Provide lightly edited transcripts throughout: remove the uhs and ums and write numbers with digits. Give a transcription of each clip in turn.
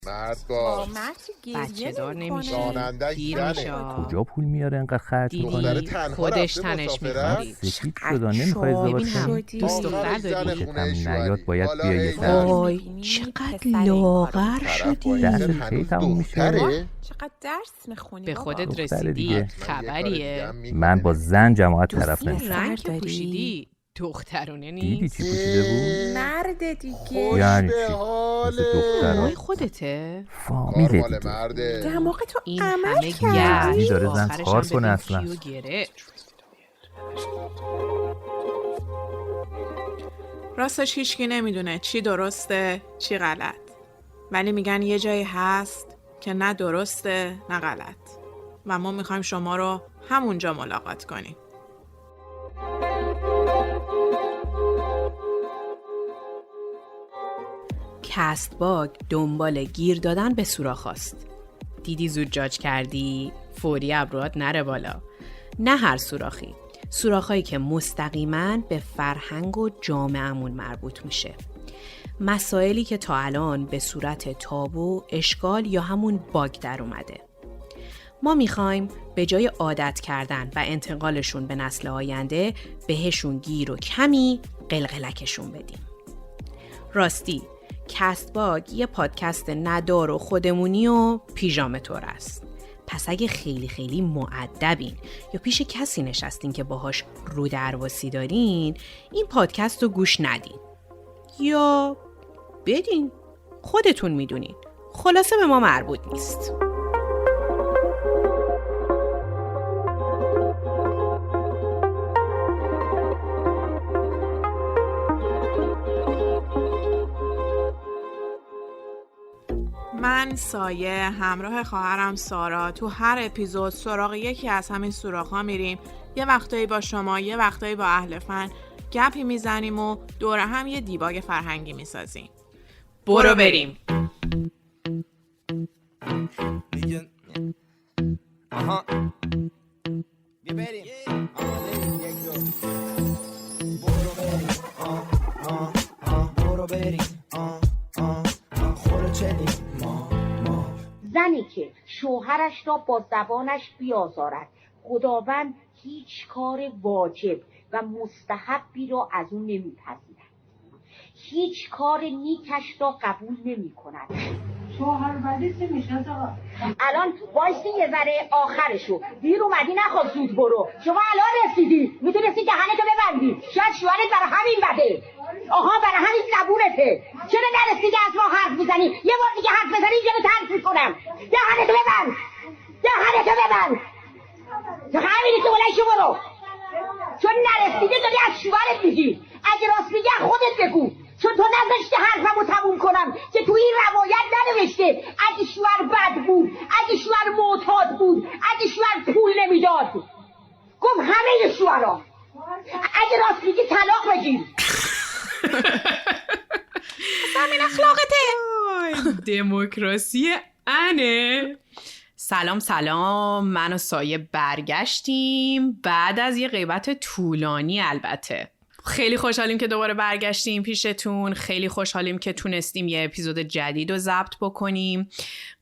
مرد باش. بچه دار نمیشه، رانندش دیر میشه. زنه. کجا پول میاره انقدر خرج میکنه؟ دیدی خودش تنش میخوری. سفید شده نمیخوای ازدواج ببین هم کنی؟ دوست دختر داری؟ شکم نیاد باید بیای یه سر. وای چقدر لاغر شدی. درست کی تموم میشه؟ چقدر درس میخونی به بابا؟ خودت دختر رسیدی؟ دیگه. خبریه؟ من با زن جماعت طرف این نمیشم. رنگ که داری؟ پوشیدی دخترونه دیدی نیست؟ چی پوشیده بود؟ مرد دیگه خوش یعنی به چی؟ حاله. مثل دخترها. وای خودته؟ فامیل کار مال دیگه. مرده. دماغ تو این عمل همه کردی؟ گشت داره زن آخرش کار هم کنه ببین اصلا. کیو گرفت. راستش هیچکی نمیدونه چی درسته چی غلط، ولی میگن یه جایی هست که نه درسته نه غلط و ما میخوایم شما رو همونجا ملاقات کنیم. کست باگ دنبال گیر دادن به سوراخ است. دیدی زود جاج کردی؟ فوری ابروات نره بالا. نه هر سوراخی. سوراخایی که مستقیما به فرهنگ و جامعه‌مون مربوط میشه. مسائلی که تا الان به صورت تابو، اشکال یا همون باگ در اومده. ما میخوایم به جای عادت کردن و انتقالشون به نسل آینده بهشون گیر و کمی قلقلکشون بدیم. راستی کست باگ یه پادکست ندار و خودمونی و پیژامه‌طور است. پس اگه خیلی خیلی مؤدبین یا پیش کسی نشستین که باهاش رو درواسی دارین، این پادکست رو گوش ندین. یا بدین، خودتون میدونین. خلاصه به ما مربوط نیست. من سایه همراه خواهرم سارا تو هر اپیزود سراغ یکی از همین سوراخ‌ها میریم. یه وقتایی با شما، یه وقتایی با اهل فن گپی میزنیم و دور هم یه دیباگ فرهنگی میسازیم. برو بریم. Ajá. Get ready. زنی که شوهرش را با زبانش بیازارد، خداوند هیچ کار واجب و مستحبی را از او نمیپذیرد. هیچ کار نیکش را قبول نمی کند. شوهر بدی چی میشه آقا؟ الان وایسی یه ذره آخرشو. دیر اومدی نخواب زود برو. شما الان رسیدی، میتونستی دهنتو ببندی. شاید شوهرت برای همین بده. آها برای همین زبونته. چرا نرسیدی از ما حرف میزنی؟ یه بار دیگه حرف بزنی اینجا ترک میکنم. دهنتو ببند. دهنتو ببند. تو همینی که بلند شو برو. چون نرسیده داری از شوهرت میگی. اگه راست میگه خودت بگو. چون تو نذاشتی حرفمو تموم کنم که تو این روایت ننوشته اگه شوهر بد بود، اگه شوهر معتاد بود، اگه شوهر پول نمیداد. گفت همه شوهرها. اگه راست میگی طلاق بگیر. همین اخلاقته. دموکراسی انه. سلام من و سایه برگشتیم بعد از یه غیبت طولانی. البته خیلی خوشحالیم که دوباره برگشتیم پیشتون. خیلی خوشحالیم که تونستیم یه اپیزود جدید رو ضبط بکنیم.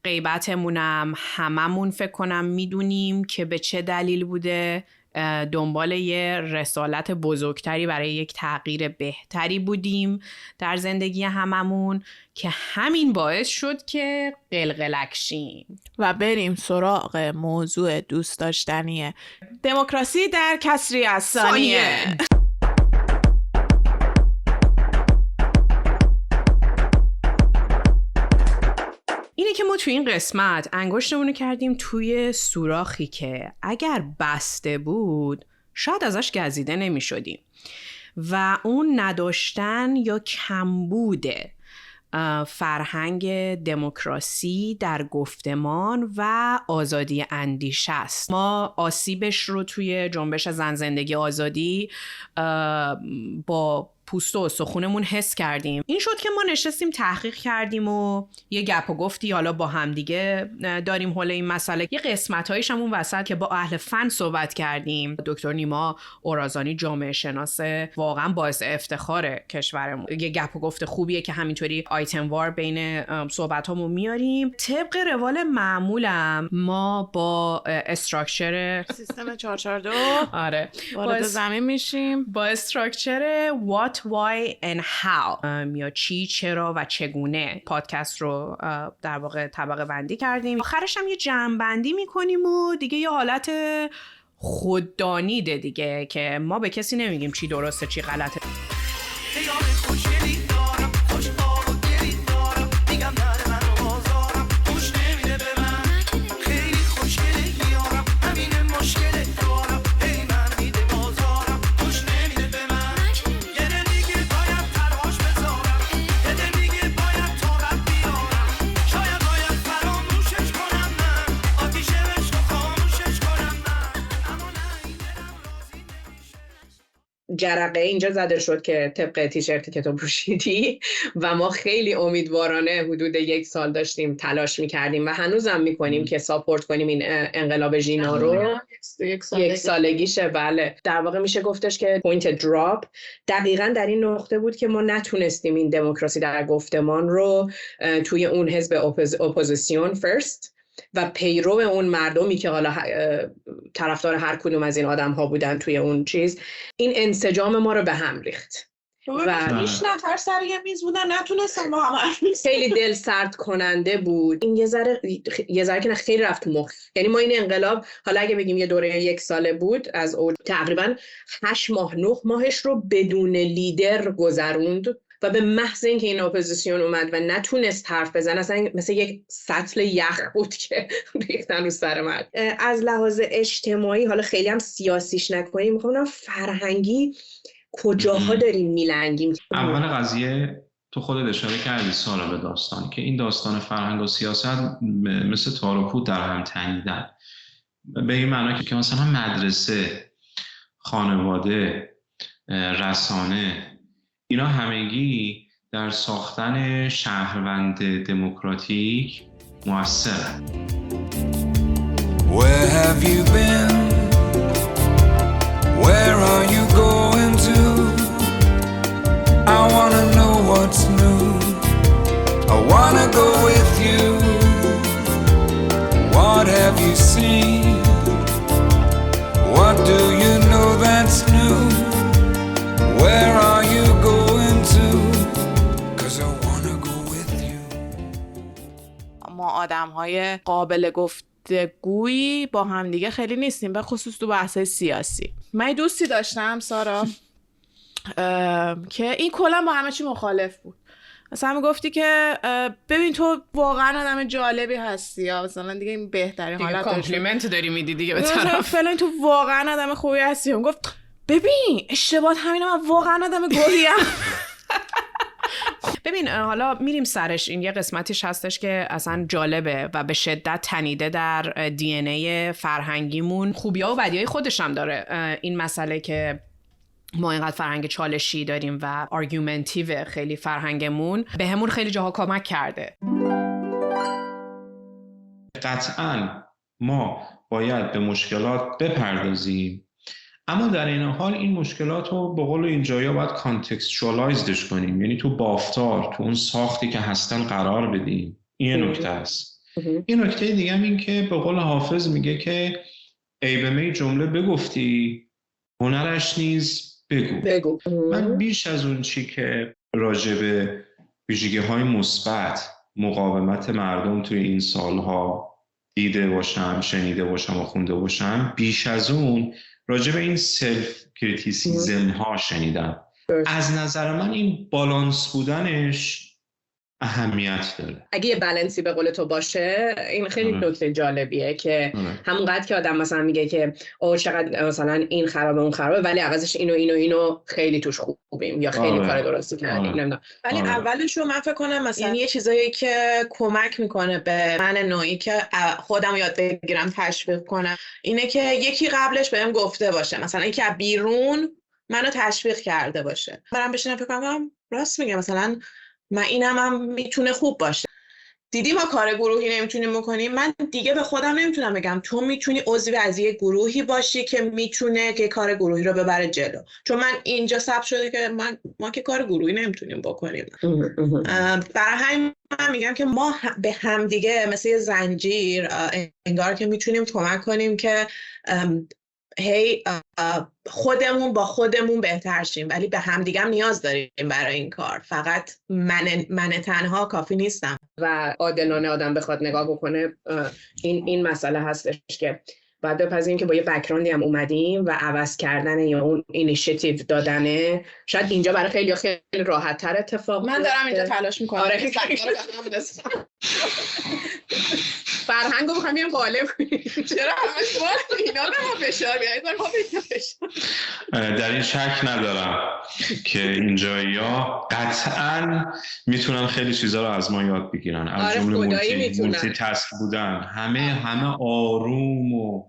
غیبتمونم هممون فکر کنم میدونیم که به چه دلیل بوده. دنبال یه رسالت بزرگتری برای یک تغییر بهتری بودیم در زندگی هممون که همین باعث شد که قلقلک شیم و بریم سراغ موضوع دوست داشتنی دموکراسی در کسری از ثانیه. اینه که ما توی این قسمت انگشتمونو کردیم توی سوراخی که اگر بسته بود شاید ازش گزیده نمی شدیم و اون نداشتن یا کمبود فرهنگ دموکراسی در گفتمان و آزادی اندیشه است. ما آسیبش رو توی جنبش زن زندگی آزادی با پوست و استخونمون حس کردیم. این شد که ما نشستیم تحقیق کردیم و یه گپ و گفتی حالا با هم دیگه داریم حول این مسئله. یه قسمت‌هایش هم اون وسط که با اهل فن صحبت کردیم. دکتر نیما اورازانی جامعه شناس واقعا باعث افتخار کشورمون. یه گپ و گفت خوبیه که همینطوری آیتم وار بین صحبتامون میاریم. طبق روال معمولم ما با استراکچر سیستم 442 آره وارد زمین میشیم. با استراکچر what, why and how یا چی، چرا و چگونه پادکست رو در واقع طبقه بندی کردیم. آخرش هم یه جمع بندی میکنیم و دیگه یه حالت خوددانیده دیگه که ما به کسی نمیگیم چی درسته چی غلطه. جرقه اینجا زده شد که طبق تیشرتی که تو پوشیدی و ما خیلی امیدوارانه حدود 1 سال داشتیم تلاش میکردیم و هنوزم میکنیم که ساپورت کنیم این انقلاب ژینا رو. 1 سالگیشه. بله در واقع میشه گفتش که پوینت دراپ دقیقاً در این نقطه بود که ما نتونستیم این دموکراسی در گفتمان رو توی اون حزب اپوزیسیون فرست و پیرو اون مردمی که حالا طرفدار هر کدوم از این آدم ها بودن توی اون چیز، این انسجام ما رو به هم ریخت و 6 نفر سر یه میز بودن نتونستن با هم خیلی دل سرد کننده بود. این یه ذره که خیلی رفت مخ. یعنی ما این انقلاب حالا اگه بگیم یه دوره 1 ساله بود از اول تقریبا 8 ماه 9 ماهش رو بدون لیدر گذروند و به محض اینکه این اپوزیسیون اومد و نتونست حرف بزنه، اصلا مثل یک سطل یخ بود که ریختن رو سر من. از لحاظ اجتماعی حالا خیلی هم سیاسیش نکنیم، میخوام فرهنگی کجاها داریم میلنگیم. اول قضیه تو خودت اشاره کردی سارا به داستان که این داستان فرهنگ و سیاست مثل تار و پود در هم تنیدن، به این معنی که مثلا مدرسه، خانواده، رسانه، اینا همگی در ساختن شهروند دموکراتیک مؤثرن. Where have you been? Where are you going to? I wanna know what's new. I wanna go with you. What have you seen? What do you know that's new? Where are you going to? 'Cause I wanna go with you. ما آدم‌های قابل گفتگویی با هم دیگه خیلی نیستیم، به خصوص تو بحث سیاسی. من دوستی داشتم سارا که این کلا با همه چی مخالف بود. مثلا میگفتی که ببین تو واقعا آدم جالبی هستی، یا مثلا دیگه این بهترین حالت کامپلیمنت داری میدی دیگه به طرف فلان، تو واقعا آدم خوبی هستی. گفت ببین اشتباهت همینه، من واقعا آدم گلیم. ببین حالا میریم سرش. این یه قسمتیش هستش که اصلا جالبه و به شدت تنیده در دی ان ای فرهنگیمون. خوبی‌ها و بدیهای خودش هم داره این مسئله که ما اینقدر فرهنگ چالشی داریم و آرگومنتیو خیلی فرهنگمون به همون خیلی جاها کمک کرده. قطعاً ما باید به مشکلات بپردازیم، اما در این حال این مشکلات رو به قول اینجایا باید کانتکستچوالایزدش کنیم، یعنی تو بافتار، تو اون ساختی که هستن قرار بدیم. این نکته است. این نکته دیگه هم این که به قول حافظ میگه که ای به می جمله بگفتی هنرش نیز بگو. من بیش از اون چی که راجع به ویژگی‌های مثبت مقاومت مردم توی این سالها دیده باشم، شنیده باشم و خونده باشم، بیش از اون راجع به این سلف کریتیسیزم ها شنیدم. از نظر من این بالانس بودنش اهمیت داره. اگه یه بالانسی به قول تو باشه، این خیلی نکته جالبیه که همونقدر که آدم مثلا میگه که اوه چقدر مثلا این خرابه اون خرابه، ولی عوضش اینو خیلی توش خوبیم یا خیلی کار درستی کردیم، نمیدونم. ولی اولش رو من فکر کنم مثلا یه چیزایی که کمک میکنه به من نوعی که خودم یاد بگیرم تشویق کنم اینه که یکی قبلش بهم گفته باشه، مثلا اینکه بیرون منو تشویق کرده باشه. برام بشینم فکر کنم راست میگه، مثلا من اینم هم میتونه خوب باشه. دیدی ما کار گروهی نمیتونیم بکنیم، من دیگه به خودم نمیتونم بگم تو میتونی عضو از یک گروهی باشی که میتونه که کار گروهی رو ببره جلو، چون من اینجا ثبت شده که ما که کار گروهی نمیتونیم بکنیم. برای همین من میگم که ما به هم دیگه مثل یه زنجیر انگار که میتونیم کمک کنیم که خودمون با خودمون بهتر شیم، ولی به هم دیگه هم نیاز داریم برای این کار. فقط من تنها کافی نیستم. و عادلانه آدم بخواد نگاه بکنه، این مسئله هستش که بعد بپذیریم که با یه بک‌گراندی هم اومدیم و عوض کردن یا اون اینیشیتیو دادنه شاید اینجا برای خیلی راحت‌تر اتفاق بیفته. من دارم اینجا تلاش می‌کنم. آره فرهنگو بخوام بیام غالب کنیم. چرا همش وقت اینا به ما فشار بیارید؟ ما فشار. در این شک ندارم که اینجایی‌ها قطعاً میتونن خیلی چیزا رو از ما یاد بگیرن. از جمله مولتی تاسک بودن، همه آروم و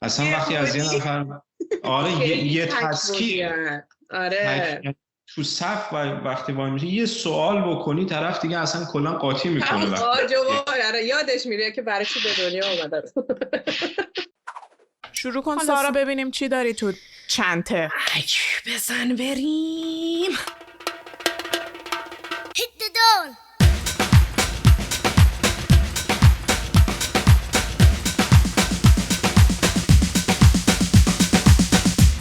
اصلا وقتی از یه نفر یه تاسکی تو صف وقتی وای میشه یه سوال بکنی طرف دیگه اصلا کلا قاطی میکنه. یادش میره که برای چی به دنیا اومده. شروع کن سارا ببینیم چی داری تو چنته. بزن بریم. Hit the door.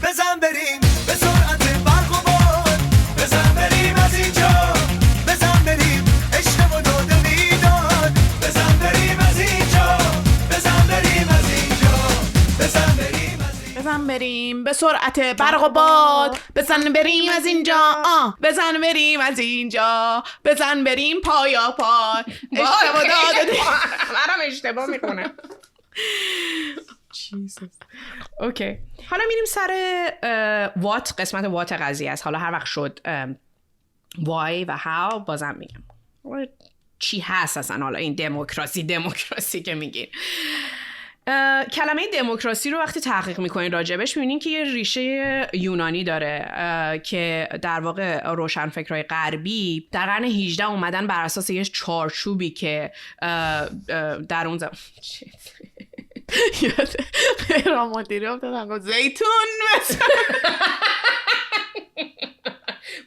بزن بریم به سرعت برق و باد، بزن بریم از اینجا، بزن بریم عشق و داد بیداد، بزن بریم از اینجا، بزن بریم از اینجا، بزن بریم از اینجا، بزن بریم به سرعت برق و باد، بزن بریم از اینجا، بزن بریم از اینجا، بزن بریم پایا پای. اشتباه داده منم اشتباه میکنه. اوکی، حالا میریم سر وات. قسمت وات قضیه است. حالا هر وقت شد why و how بازم میگم چی هست اصلا. حالا این دموکراسی که میگین، کلمه دموکراسی رو وقتی تحقیق میکنین راجبش میبینین که یه ریشه یونانی داره که در واقع روشنفکرای غربی در قرن 18 اومدن بر اساس یه چارچوبی که در اون مهران مدیری افتادن زیتون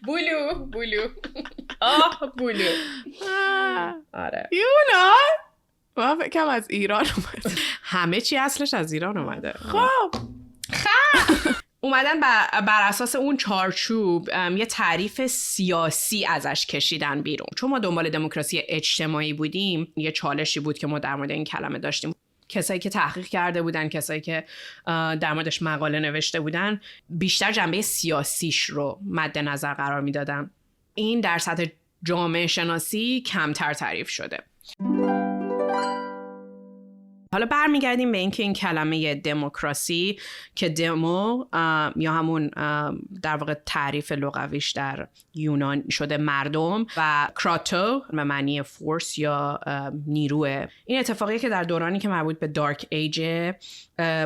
بولو آره یونان. من فکرم از ایران اومده. همه چی اصلش از ایران اومده. خب اومدن بر اساس اون چارچوب یه تعریف سیاسی ازش کشیدن بیرون. چون ما دنبال دموکراسی اجتماعی بودیم، یه چالشی بود که ما در مورد این کلمه داشتیم. کسایی که تحقیق کرده بودن، کسایی که در موردش مقاله نوشته بودن، بیشتر جنبه سیاسیش رو مد نظر قرار میدادن. این در سطح جامعه شناسی کمتر تعریف شده. حالا برمیگردیم به اینکه این کلمه دموکراسی که دمو یا همون در واقع تعریف لغویش در یونان شده مردم و کراتو به معنی فورس یا نیروه. این اتفاقی که در دورانی که مربوط به دارک ایج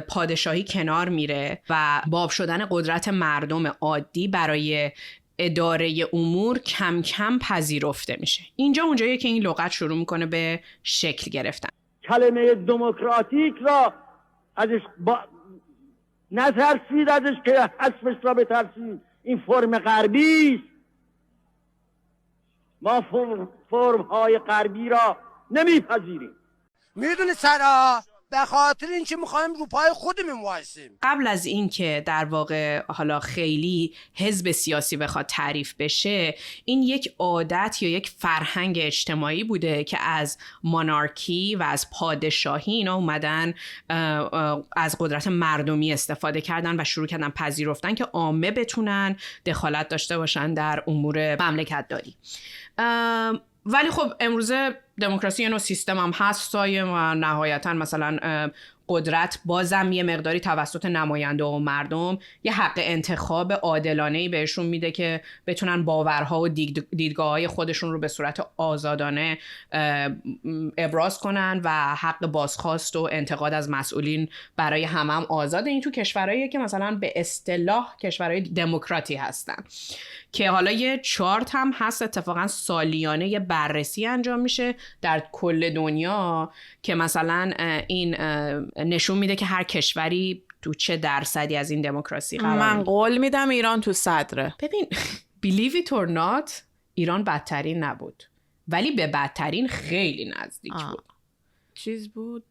پادشاهی کنار میره و باب شدن قدرت مردم عادی برای اداره امور کم کم پذیرفته میشه. اینجا اونجاییه که این لغت شروع میکنه به شکل گرفتن. کلمه دموکراتیک را ازش نترسید، ازش که حذفش را بترسید. این فرم غربی است. ما فرم های غربی را نمیپذیریم. میدونی سرا به خاطر این که میخوایم رو پای خودمون وایسیم. قبل از این که در واقع حالا خیلی حزب سیاسی بخواد تعریف بشه، این یک عادت یا یک فرهنگ اجتماعی بوده که از مونارکی و از پادشاهی اینا اومدن از قدرت مردمی استفاده کردن و شروع کردن پذیرفتن که عامه بتونن دخالت داشته باشن در امور مملکت داری. ولی خب امروزه دموکراسی یه نوع سیستم هم هست و نهایتا مثلا قدرت بازم یه مقداری توسط نماینده و مردم یه حق انتخاب عادلانه‌ای بهشون میده که بتونن باورها و دیدگاه‌های خودشون رو به صورت آزادانه ابراز کنن و حق بازخواست و انتقاد از مسئولین برای همه هم آزاده. این تو کشورهاییه که مثلا به اصطلاح کشورهای دموکراتی هستن که حالا یه چارت هم هست اتفاقا سالیانه یه بررسی انجام میشه در کل دنیا که مثلا این نشون میده که هر کشوری تو چه درصدی از این دموکراسی قرار من میگیره. قول میدم ایران تو صدره. ببین believe it or not ایران بدترین نبود ولی به بدترین خیلی نزدیک بود. چیز بود؟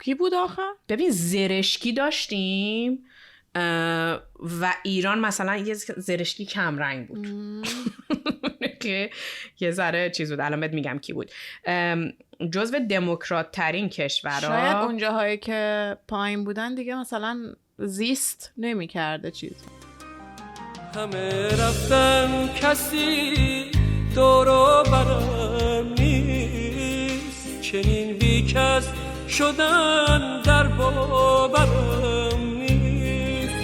کی بود آخه؟ ببین زرشکی داشتیم و ایران مثلا یه زرشکی کم رنگ بود که یه ذره چیز بود. الان بهت میگم کی بود. جزو دموکرات ترین کشورها. شاید اونجاهایی که پایین بودن دیگه مثلا زیست نمی کرده چیز. همه رفتن کسی دورو برم نیست، چنین بیکس شدن در باورم نیست.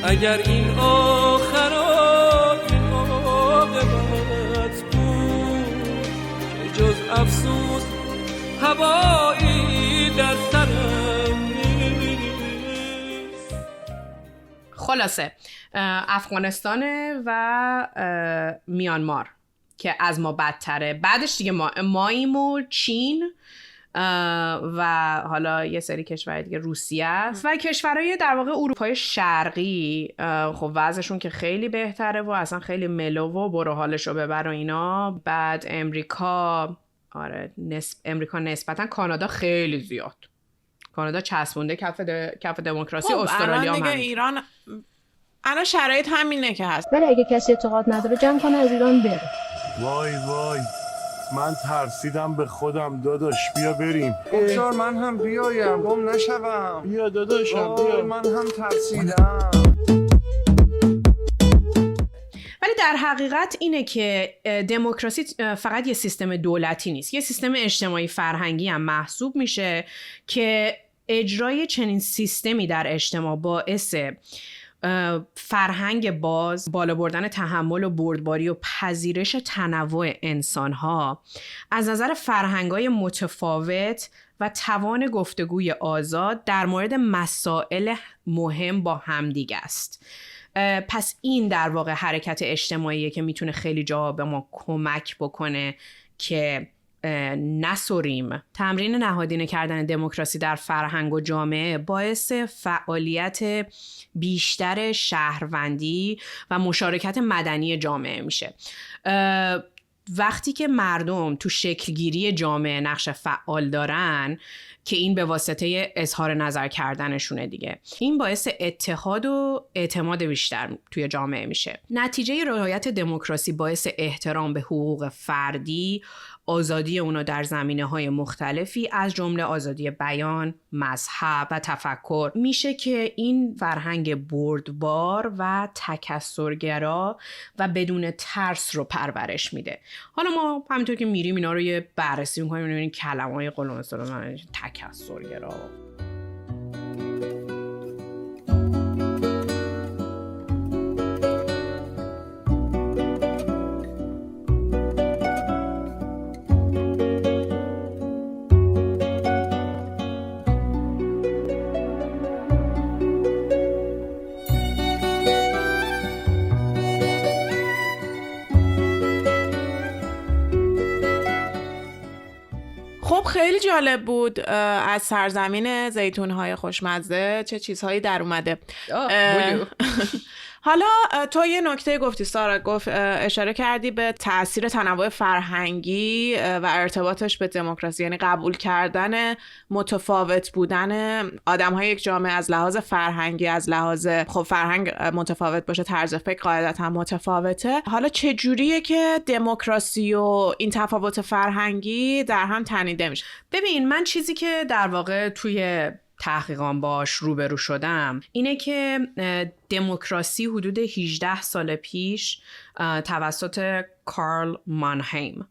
اگر این آخرات عاقبت بود که جز افسوس هوایی در سرم نیست. خلاصه افغانستان و میانمار که از ما بدتره. بعدش دیگه ماییم و چین و حالا یه سری کشور دیگه روسیه است و کشورهای در واقع اروپای شرقی خب وضعشون که خیلی بهتره و اصلا خیلی ملو و برو حالشو ببر و اینا. بعد امریکا امریکا نسبتا کانادا خیلی زیاد. کانادا چسبونده کف دموکراسی. استرالیا هم ایران الان شرایط همینه که هست. ولی اگه کسی اعتقاد نداره جمع کنه از ایران بره. وای من ترسیدم به خودم داداش، بیا بریم. بگذار من هم بیایم گم نشوم. بیا داداشم بیا. من هم ترسیدم. ولی در حقیقت اینه که دموکراسی فقط یه سیستم دولتی نیست، یه سیستم اجتماعی فرهنگی هم محسوب میشه که اجرای چنین سیستمی در اجتماع باعث فرهنگ بالا بردن تحمل و بردباری و پذیرش تنوع انسانها از نظر فرهنگ‌های متفاوت و توان گفتگوی آزاد در مورد مسائل مهم با همدیگه است. پس این در واقع حرکت اجتماعیه که میتونه خیلی جا به ما کمک بکنه که نسوریم. تمرین نهادینه کردن دموکراسی در فرهنگ و جامعه باعث فعالیت بیشتر شهروندی و مشارکت مدنی جامعه میشه. وقتی که مردم تو شکلگیری جامعه نقش فعال دارن که این به واسطه اظهار نظر کردنشونه دیگه، این باعث اتحاد و اعتماد بیشتر توی جامعه میشه. نتیجه رعایت دموکراسی باعث احترام به حقوق فردی، آزادی اونا در زمینه‌های مختلفی از جمله آزادی بیان، مذهب و تفکر میشه که این فرهنگ بردبار و تکثرگرا و بدون ترس رو پرورش میده. حالا ما همینطور که میریم اینا رو یه بررسی می‌کنیم، می‌بینیم کلمه‌های قلم اصطلاح تکثرگرا. خیلی جالب بود از سرزمین زیتون‌های خوشمزه چه چیزهایی در اومده. حالا تو یه نکته گفتی سارا، اشاره کردی به تأثیر تنوع فرهنگی و ارتباطش به دموکراسی، یعنی قبول کردن متفاوت بودن آدم‌های یک جامعه از لحاظ فرهنگی، از لحاظ خب فرهنگ متفاوت باشه، طرز فکر قاعدتاً متفاوته. حالا چه جوریه که دموکراسی و این تفاوت فرهنگی در هم تنیده میشه؟ ببین من چیزی که در واقع توی تحقیقان باش روبرو شدم اینه که دموکراسی حدود 18 سال پیش توسط کارل مانهیم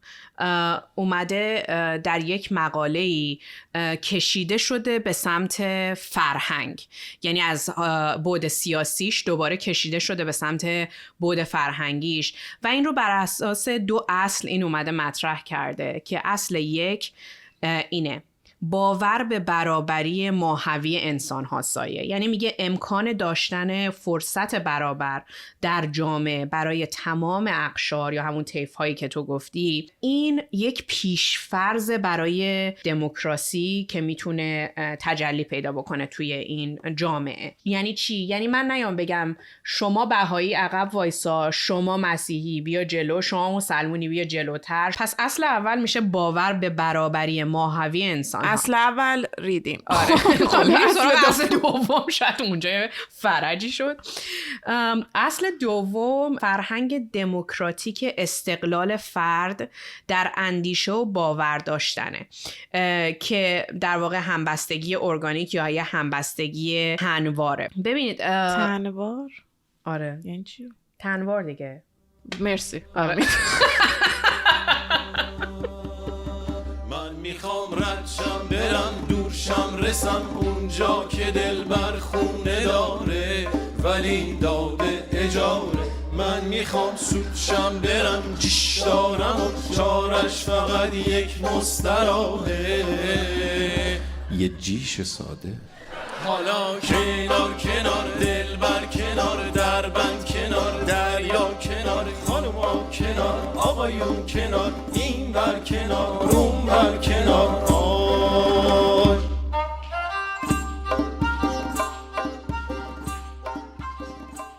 اومده در یک مقاله‌ای کشیده شده به سمت فرهنگ، یعنی از بعد سیاسیش دوباره کشیده شده به سمت بعد فرهنگیش و این رو بر اساس 2 اصل این اومده مطرح کرده که اصل یک اینه: باور به برابری ماهوی انسان ها سایه. یعنی میگه امکان داشتن فرصت برابر در جامعه برای تمام اقشار یا همون طیف هایی که تو گفتی، این یک پیشفرض برای دموکراسی که میتونه تجلی پیدا بکنه توی این جامعه. یعنی چی؟ یعنی من نیام بگم شما بهایی عقب وایسا، شما مسیحی بیا جلو، شما مسلمونی بیا جلوتر. پس اصل اول میشه باور به برابری ماهوی انسان. اصل اول ریدیم. آره. خب اصل دوم شاید اونجا فرجی شد. اصل دوم فرهنگ دموکراتیک استقلال فرد در اندیشه و باور داشتنه که در واقع همبستگی ارگانیک یا یه همبستگی تنواره. ببینید تنوار؟ آره. یعنی چی؟ تنوار دیگه. مرسی. آره. میخوام ردشم برم دورشم رسم اونجا که دل بر خونه داره ولی داده اجاره. من میخوام سودشم برم جیش دارم و چارش فقط یک مستراحه، یه جیش ساده. حالا کنار کنار دل بر کنار در بند کنار دریا کنار خانوما کنار آقایون کنار این بر کنار اون بر کنار.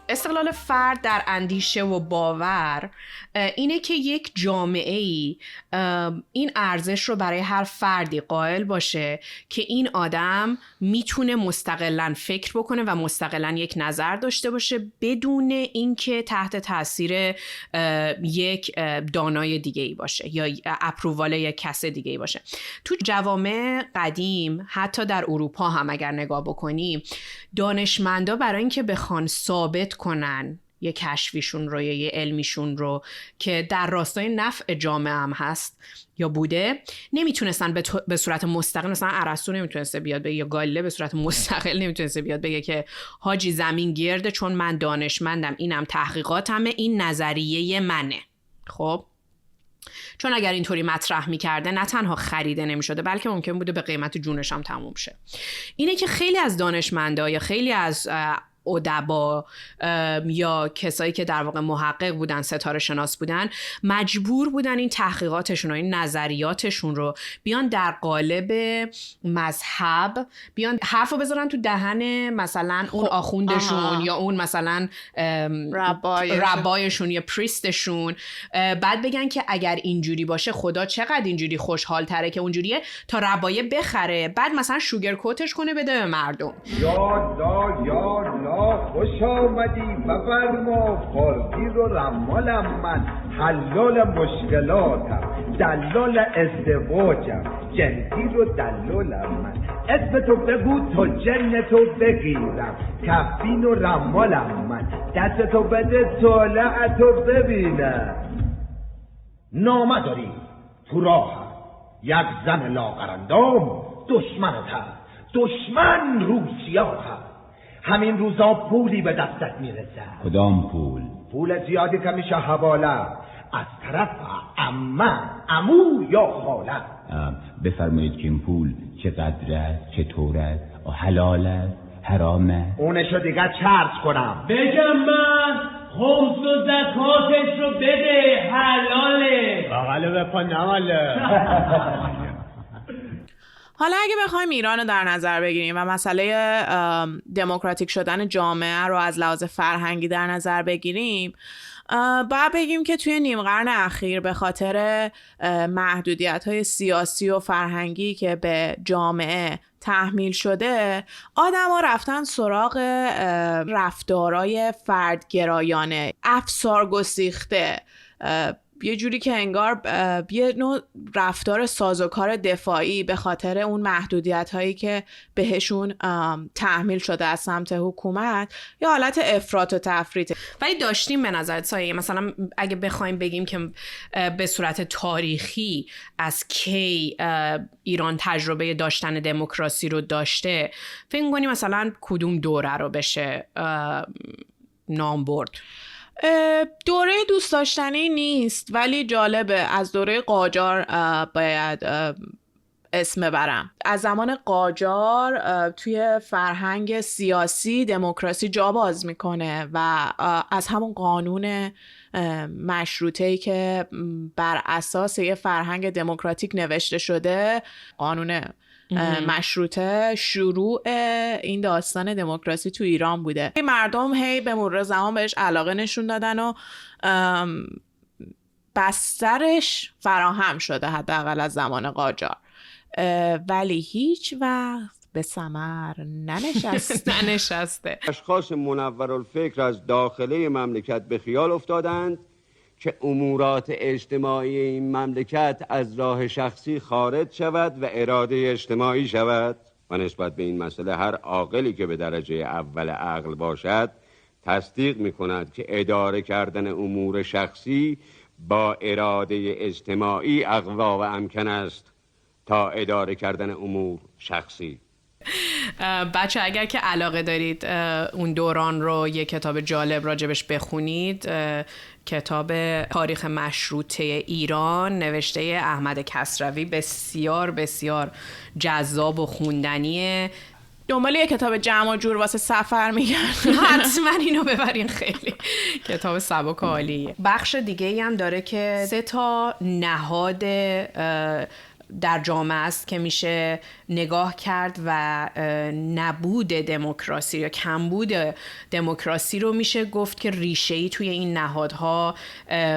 استقلال فرد در اندیشه و باور اینه که یک جامعه‌ای این ارزش رو برای هر فردی قائل باشه که این آدم میتونه مستقلاً فکر بکنه و مستقلاً یک نظر داشته باشه بدون اینکه تحت تاثیر یک دانای دیگه‌ای باشه یا اپرووال یک کس دیگه‌ای باشه. تو جوامع قدیم حتی در اروپا هم اگر نگاه بکنیم، دانشمندا برای اینکه بخوان ثابت کنن یه کشفیشون رو یا یه علمیشون رو که در راستای نفع جامعه هم هست یا بوده، نمیتونستن به صورت مستقل، مثلا ارسطو نمیتونسته بیاد بگه، یا گالیله به صورت مستقل نمیتونسته بیاد بگه که حاجی زمین گرده چون من دانشمندم، اینم تحقیقاتمه، این نظریه منه. خب چون اگر اینطوری مطرح میکرده نه تنها خریده نمیشده بلکه ممکن بوده به قیمت جونش هم تموم شه. اینه که خیلی از دانشمندا یا خیلی از ادبا یا کسایی که در واقع محقق بودن، ستاره شناس بودن، مجبور بودن این تحقیقاتشون و این نظریاتشون رو بیان در قالب مذهب بیان حرفو بذارن تو دهن مثلا اون آخوندشون یا اون مثلا ربایشون یا پریستشون، بعد بگن که اگر اینجوری باشه خدا چقدر اینجوری خوشحال تره که اونجوریه تا ربایه بخره، بعد مثلا شوگر کوتش کنه بده به مردم. یا خوش آمدی بفرما خالگیر و رمالم، من حلال مشکلاتم دلال ازدواجم، جنگیر و دلالم من، اسم تو بگو تو جن تو بگیرم، کفین و رمالم من، دست تو بده طالع تو ببینم. نامه داری تو راه یک زن لاغرندام، دشمنت هست دشمن روسیا هست، همین روزا پولی به دستت میرسه. کدام پول؟ پول زیادی که میشه حواله از طرف عمو یا خاله. بفرمایید که این پول چقدر است، چطور است، حلال است، حرامه؟ اونشو دیگه چرچ کنم بگم من خمس و زکاتش رو بده، حلاله. بغله بپا نماله. حالا اگه بخوایم ایران رو در نظر بگیریم و مسئله دموکراتیک شدن جامعه رو از لحاظ فرهنگی در نظر بگیریم، باید بگیم که توی نیم قرن اخیر به خاطر محدودیت‌های سیاسی و فرهنگی که به جامعه تحمیل شده، آدم‌ها رفتن سراغ رفتارهای فردگرایانه، افسار گسیخته، یه جوری که انگار یه نوع رفتار سازوکار دفاعی به خاطر اون محدودیت هایی که بهشون تحمیل شده از سمت حکومت، یا حالت افراط و تفریط. ولی داشتیم به نظرت سایه، مثلا اگه بخوایم بگیم که به صورت تاریخی از کی ایران تجربه داشتن دموکراسی رو داشته، فکر کنی مثلا کدوم دوره رو بشه نام برد؟ دوره دوست داشتنی نیست، ولی جالبه. از دوره قاجار باید اسم برم. از زمان قاجار توی فرهنگ سیاسی دموکراسی جا باز میکنه و از همون قانون مشروطه‌ای که بر اساس یه فرهنگ دموکراتیک نوشته شده، قانون مشروطه، شروع این داستان دموکراسی تو ایران بوده. مردم هی به مرور زمان بهش علاقه نشون دادن و بسترش فراهم شده حداقل از زمان قاجار، ولی هیچ وقت به ثمر ننشسته. اشخاص منورالفکر از داخله مملکت به خیال افتادند که امورات اجتماعی این مملکت از راه شخصی خارج شود و اراده اجتماعی شود و نسبت به این مسئله هر عاقلی که به درجه اول عقل باشد تصدیق می کند که اداره کردن امور شخصی با اراده اجتماعی اقوا و امکن است تا اداره کردن امور شخصی. بچه اگر که علاقه دارید اون دوران رو یه کتاب جالب راجبش بخونید، کتاب تاریخ مشروطه ایران نوشته احمد کسروی، بسیار بسیار جذاب و خوندنیه. دنبال یه کتاب جمع و جور واسه سفر میگن، حتما اینو ببرین، خیلی کتاب سبک عالیه. بخش دیگه ای هم داره که 3 نهاد در جامعه است که میشه نگاه کرد و نبود دموکراسی یا کمبود دموکراسی رو میشه گفت که ریشه‌ای توی این نهادها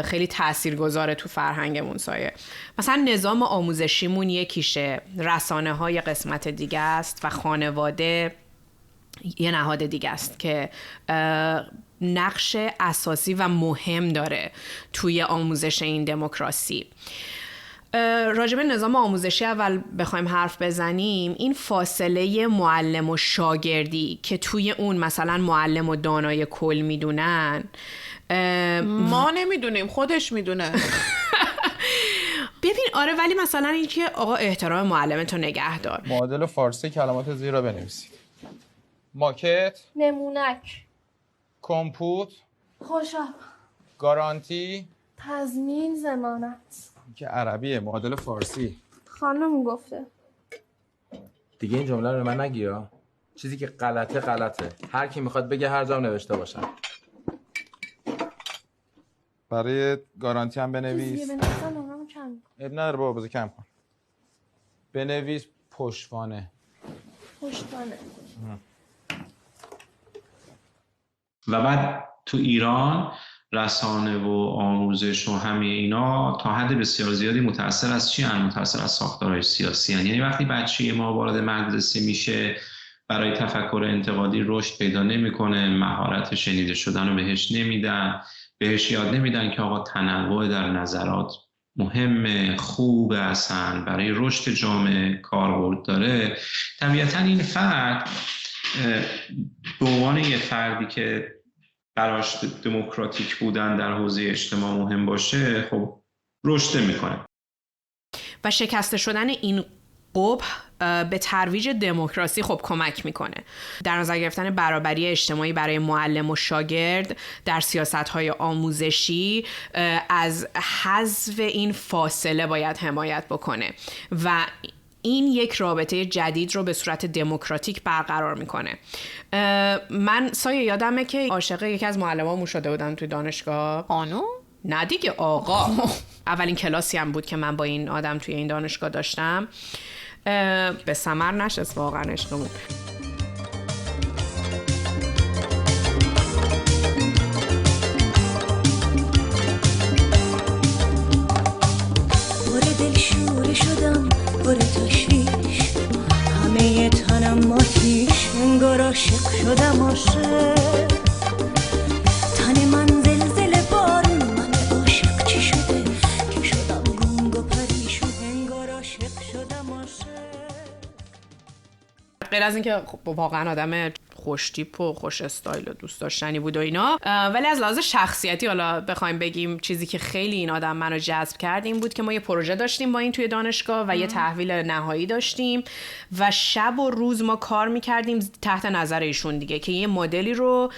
خیلی تاثیرگذاره تو فرهنگمون سایه. مثلا نظام آموزشیمون یکیشه، رسانه‌ها یه قسمت دیگه است و خانواده یه نهاد دیگه است که نقش اساسی و مهم داره توی آموزش این دموکراسی. راجب نظام آموزشی اول بخوایم حرف بزنیم، این فاصله معلم و شاگردی که توی اون مثلا معلم و دانای کل میدونن، ما نمیدونیم، خودش میدونه. ببین آره، ولی مثلا این که آقا احترام معلمتو نگه دار. معادل فارسی کلمات زیر را بنویسید. ماکت، نمونک، کمپوت، خوشحال، گارانتی، تضمین، ضمانت. که عربیه، معادل فارسی. خانم گفته. دیگه این جمله رو من نگیا. چیزی که غلطه. هر کی میخواد بگه هر جام نوشته باشن. برای گارانتی هم بنویس. اب نداره بابا، بذار کم کن. بنویس پشتوانه. و بعد تو ایران رسانه و آموزش و همه اینا تا حد بسیار زیادی متأثر از چی هستن؟ متأثر از ساختارهای سیاسی هستن. یعنی وقتی بچه ما وارد مدرسه میشه، برای تفکر انتقادی رشد پیدا نمیکنه، مهارت شنیده شدن رو بهش نمیدن، بهش یاد نمیدن که آقا تنوع در نظرات مهمه، خوبه، اصلا برای رشد جامعه کاربرد داره. طبیعتا این فرد به عنوان یه فردی که براش دموکراتیک بودن در حوزه اجتماع مهم باشه، خب رشد میکنه. و شکسته شدن این قبح به ترویج دموکراسی خب کمک میکنه. در نظر گرفتن برابری اجتماعی برای معلم و شاگرد در سیاست‌های آموزشی از حذف این فاصله باید حمایت بکنه و این یک رابطه جدید رو به صورت دموکراتیک برقرار میکنه. من سایه یادمه که عاشق یکی از معلمامون شده بودم توی دانشگاه. خانم؟ نه دیگه، آقا. اولین کلاسی هم بود که من با این آدم توی این دانشگاه داشتم. به ثمر نشست واقعا عشقمون. شدم پر تشویش، همه تنم آتیش، انگار عاشق شدم عاشق. تن من زلزله بارون، من عاشق چی شده؟ غیر از اینکه واقعا آدم خوش تیپ و خوش استایل و دوست داشتنی بود و اینا، ولی از لحاظ شخصیتی حالا بخوایم بگیم چیزی که خیلی این آدم منو جذب کرد این بود که ما یه پروژه داشتیم با این توی دانشگاه و یه تحویل نهایی داشتیم و شب و روز ما کار میکردیم تحت نظر ایشون دیگه که یه مدلی رو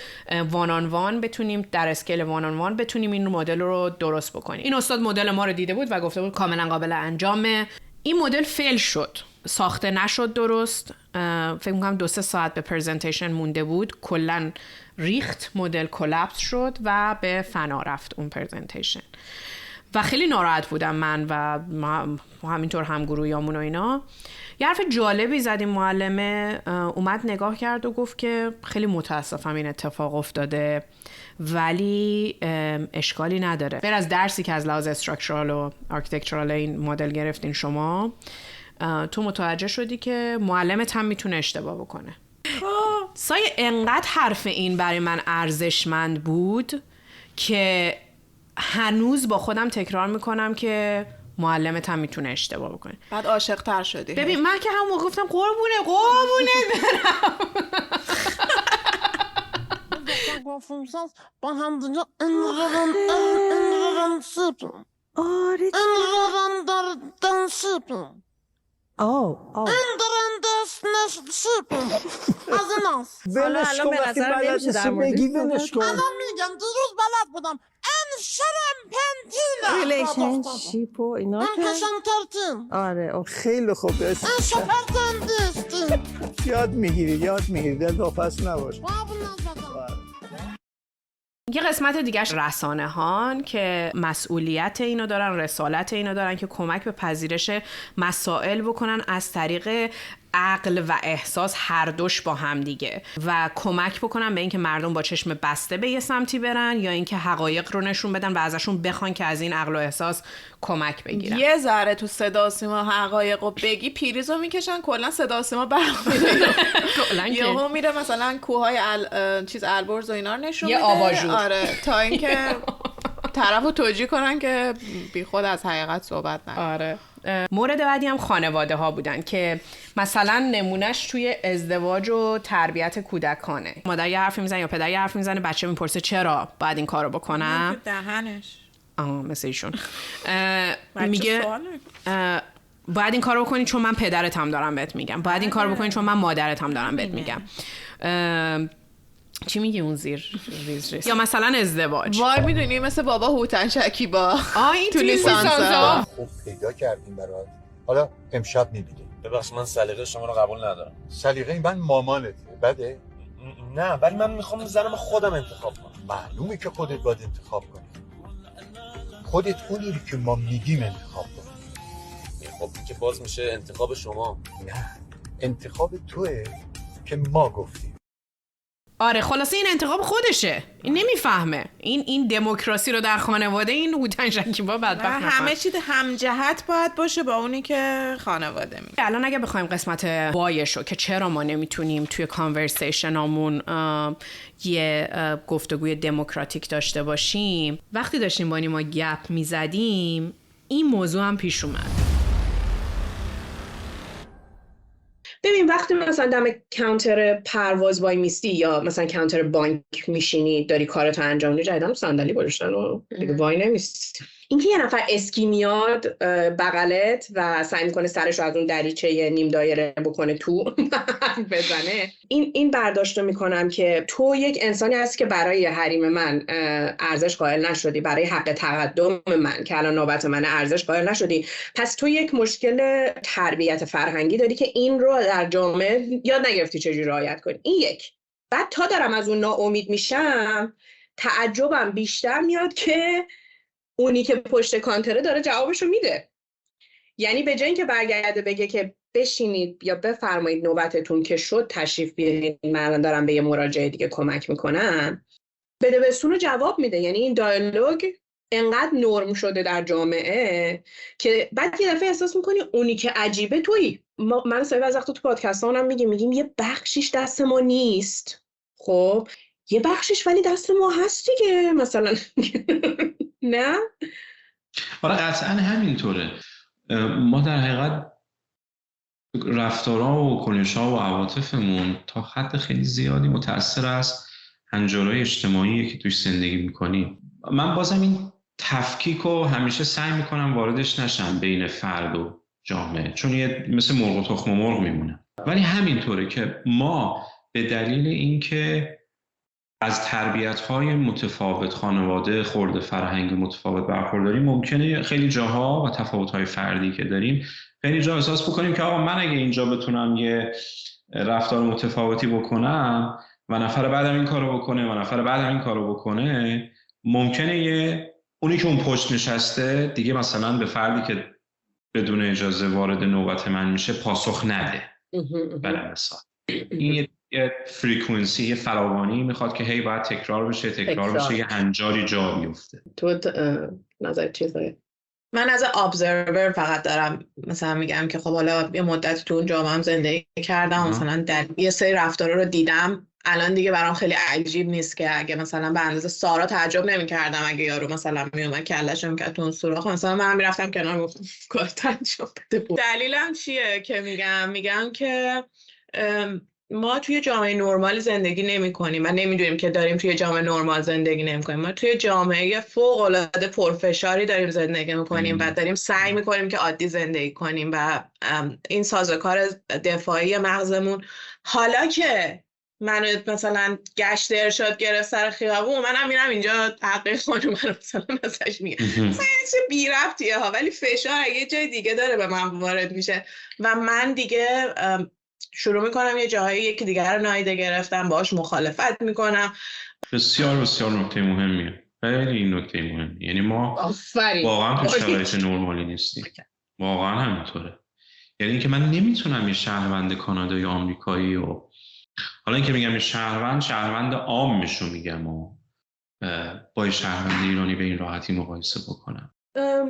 وان آن وان بتونیم در اسکیل وان آن وان بتونیم این مدل رو درست بکنیم. این استاد مدل ما رو دیده بود و گفته بود کاملا قابل انجامه. این مدل فیل شد، ساخته نشد درست. فکر می‌کنم 2-3 ساعت به پرزنتیشن مونده بود، کلاً ریخت، مدل کلاپس شد و به فنا رفت اون پرزنتیشن و خیلی ناراحت بودم من و ما همینطور همگروهیامون و اینا. یه حرف جالبی زدیم، معلمه اومد نگاه کرد و گفت که خیلی متاسفم این اتفاق افتاده ولی اشکالی نداره. غیر از درسی که از لحاظ استراکچرال و آرکیتکچرال این مدل گرفتین شما، تو متوجه شدی که معلمت هم میتونه اشتباه بکنه. سایه انقدر حرف این برای من ارزشمند بود که هنوز با خودم تکرار میکنم که معلمت هم میتونه اشتباه بکنه. بعد عاشق تر شدی. ببین من که هم گفتم قربونه برم با هم دیگه انقدرم سیپیم. آره انقدرم سیپیم. انقدرم دست سیپیم. از این هست. ولش کن وقتی بلد نیستی بگی ولش کن. الان میگم دیروز بلد بودم. انشرم پنتینا. ریلیشنشیپ و اینا که انکشم ترتیم. آره خیلی خوب. انشپرتن دیستیم. یاد میگیری دل واپس نباش. یه قسمت دیگهش رسانه هان که مسئولیت اینو دارن، رسالت اینو دارن که کمک به پذیرش مسائل بکنن از طریق عقل و احساس هر دوش با هم دیگه و کمک بکنن به اینکه مردم با چشم بسته به یه سمتی برن یا اینکه حقایق رو نشون بدن و ازشون بخوان که از این عقل و احساس کمک بگیرن. یه ذره تو صدا و سیما حقایق رو بگی پیریزو میکشن، کلا صدا و سیما برمیره. یهو میره مثلا کوههای چیز البرز و اینا رو نشون میده. یه آواژور. آره تا اینکه طرفو توجیه کنن که بی خود از حقیقت صحبت نکنه. آره. مورد بعدی هم خانواده ها بودن که مثلا نمونهش توی ازدواج و تربیت کودکانه. مادر یه حرفی میزنه یا پدر یه حرفی میزنه، بچه میپرسه چرا باید این کارو بکنم؟ دهنش. مثل ایشون میگه باید این کارو بکنی چون من پدرتم دارم بهت میگم، باید این کارو بکنی چون من مادرتم دارم بهت میگم. چی میگی اون زیر ریز؟ یا مثلا ازدواج. وای میدونی مثل بابا هوتن شکیبا این تو لیسانسا. خوب پیدا کردیم برات. حالا امشب میبینیم. ببخشید من سلیقه شما رو قبول ندارم. سلیقه من مامانته. بده؟ نه ولی من میخوام زنم خودم انتخاب کنم. معلومه که خودت باید انتخاب کنی. خودت اونی که ما میگیم انتخاب کنی. خب که باز میشه انتخاب شما. نه انتخاب توئه که ما گفتیم. آره خلاصه این انتخاب خودشه، این نمیفهمه این دموکراسی رو در خانواده این هوتن شکیبا بدبخت نفهمه. همه چیز همجهت باید باشه با اونی که خانواده میگه. الان اگه بخوایم قسمت بایشو که چرا ما نمیتونیم توی کانورسیشنامون یه گفتگوی دموکراتیک داشته باشیم، وقتی داشتیم با نیما گپ میزدیم این موضوع هم پیش اومد. ببین وقتی مثلا دم کانتر پرواز وای میستی یا مثلا کانتر بانک میشینی داری کارتو انجام میدی، جدیدم صندلی گذاشتن و دیگه وای نمیستی. اینکه یه نفر اسکی میاد بغلت و سعی میکنه سرشو از اون دریچه نیم دایره بکنه تو بزنه، این برداشت رو میکنم که تو یک انسانی هستی که برای حریم من ارزش قائل نشدی، برای حق تقدم من که الان نوبت منه ارزش قائل نشدی، پس تو یک مشکل تربیت فرهنگی داری که این رو در جامعه یاد نگرفتی چجوری رعایت کنی. این یک. بعد تا دارم از اون ناامید میشم تعجبم بیشتر میاد که اونی که پشت کانتره داره جوابشو میده. یعنی به جای اینکه برگرده بگه که بشینید یا بفرمایید نوبتتون که شد تشریف بیارید من دارم به یه مراجعه دیگه کمک میکنم، بده بستون جواب میده. یعنی این دیالوگ انقدر نرم شده در جامعه که بعد یه دفعه احساس میکنی اونی که عجیبه تویی. من سعی از وقتا تو پادکستانم میگیم یه بخشیش دست ما نیست، خب یه بخشش ولی دست ما هست دیگه مثلا. نه؟ آره قطعا همینطوره. ما در حقیقت رفتارها و کنش‌ها و عواطفمون تا حد خیلی زیادی متأثر از هنجارهای اجتماعی که توش زندگی میکنیم. من بازم این تفکیک رو همیشه سعی میکنم واردش نشم بین فرد و جامعه، چون یه مثل مرغ و تخم مرغ میمونه. ولی همینطوره که ما به دلیل اینکه از تربیت‌های متفاوت، خانواده خورده فرهنگ متفاوت برخورداریم، ممکنه خیلی جاها و تفاوت‌های فردی که داریم خیلی جا احساس بکنیم که آقا من اگه اینجا بتونم یه رفتار متفاوتی بکنم و نفر بعدم این کارو بکنه و نفر بعدم این کارو بکنه، ممکنه اونی که اون پشت نشسته دیگه مثلا به فردی که بدون اجازه وارد نوبت من میشه پاسخ نده. برای مثال این یه فریکونسی، یه فراوانی میخواد که هی باید تکرار بشه یه هنجاری جا بیفته. تو نظر چیزه؟ من از ابزرور فقط دارم مثلا میگم که خب حالا یه مدت تو اون جامعه هم زندگی کردم، مثلا در یه سری رفتارا رو دیدم، الان دیگه برام خیلی عجیب نیست که اگه مثلا به اندازه سارا تعجب نمی‌کردم اگه یارو مثلا میومد کله‌شو می‌کرد تو اون سوراخ، مثلا من میرفتم کنار گفتم کار تعجب بده بود. دلیلم چیه که میگم که ما توی جامعه نرمال زندگی نمی‌کنیم و نمی‌دونیم که داریم توی جامعه نرمال زندگی نمی‌کنیم. ما توی جامعه فوق‌العاده پرفشاری داریم زندگی می‌کنیم و داریم سعی می‌کنیم که عادی زندگی کنیم و این سازوکار دفاعی مغزمون، حالا که منو مثلا گشت ارشاد گرفت سر خیابون، منم میرم اینجا حقیق خانم رو مثلا ازش میگم مثلا چه بی ربطیه ها، ولی فشار اگه جای دیگه داره به من وارد میشه و من دیگه شروع میکنم یه جایی یکی دیگه رو نایده گرفتم، باهاش مخالفت میکنم. بسیار بسیار نکته مهمیه، خیلی این نکته مهمیه. یعنی ما واقعا تو شرایط نرمالی نیستیم، واقعا همینطوره. یعنی اینکه من نمیتونم یه شهروند کانادایی آمریکایی و حالا اینکه میگم شهروند عامشو میگم و با شهروند ایرانی به این راحتی مقایسه بکنم.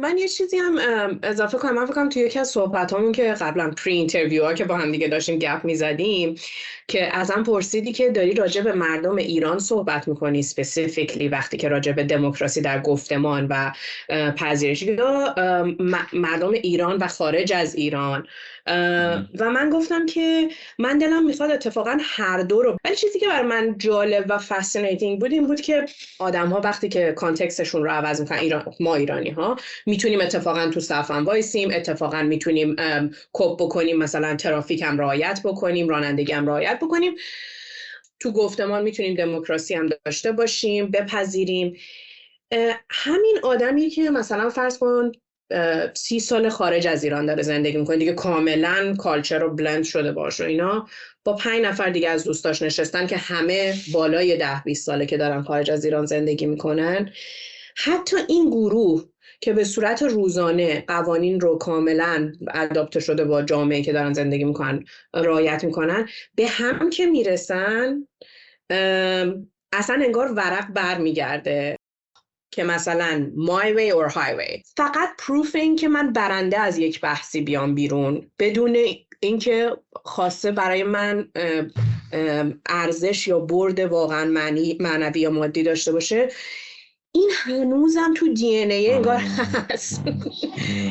من یه چیزی هم اضافه کنم. من فکر کنم توی یکی از صحبتامون که قبلا پری اینترویو ها که با هم دیگه داشتیم گپ میزدیم که ازم پرسیدی که داری راجع به مردم ایران صحبت میکنی اسپسیفیکلی وقتی که راجع به دموکراسی در گفتمان و پذیرش، یا مردم ایران و خارج از ایران. و من گفتم که من دلم میخواد اتفاقا هر دو رو، ولی چیزی که برای من جالب و فسینیتینگ بود این بود که آدم ها وقتی که کانتکستشون رو عوض میکنن، ما ایرانی ها میتونیم اتفاقا تو صف هم وایسیم، اتفاقا میتونیم کپ بکنیم، مثلا ترافیک هم رعایت بکنیم، رانندگی هم رعایت بکنیم، تو گفتمان میتونیم دموکراسی هم داشته باشیم، بپذیریم. همین آدمی که مثلا فرض کن 30 سال خارج از ایران داره زندگی میکنه، دیگه کاملا کالچر رو بلند شده باشه، اینا با 5 نفر دیگه از دوستاش نشستن که همه بالای 10-20 ساله که دارن خارج از ایران زندگی میکنن. حتی این گروه که به صورت روزانه قوانین رو کاملا اداپته شده با جامعه که دارن زندگی میکنن رعایت میکنن، به هم که میرسن اصلا انگار ورق برمیگرده که مثلا my way or highway. فقط پروف این که من برنده از یک بحثی بیام بیرون بدون اینکه خواسته برای من ارزش یا برد واقعا معنوی یا مادی داشته باشه، این هنوزم تو دی ان ای انگار هست.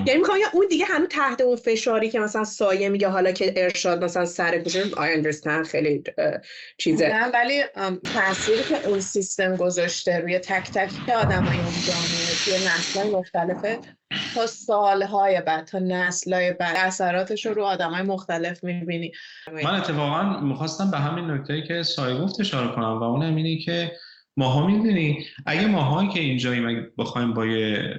یعنی میخوام یا اون دیگه هنوز تحت اون فشاری که مثلا سایه میگه حالا که ارشاد مثلا سر گوشه I understand خیلی چیزه، نه ولی تأثیری که اون سیستم گذاشته روی تک تک آدمای اون جامعه توی نسل‌های مختلفه تا سالهای بعد، تا نسل‌های بعد اثراتش رو آدمای مختلف می‌بینی. من اتفاقا می‌خواستم به همین نکته‌ای که سایه گفت اشاره کنم و اونم اینه که ماها میدونی اگه ماهایی که اینجاییم اگه بخوایم با یه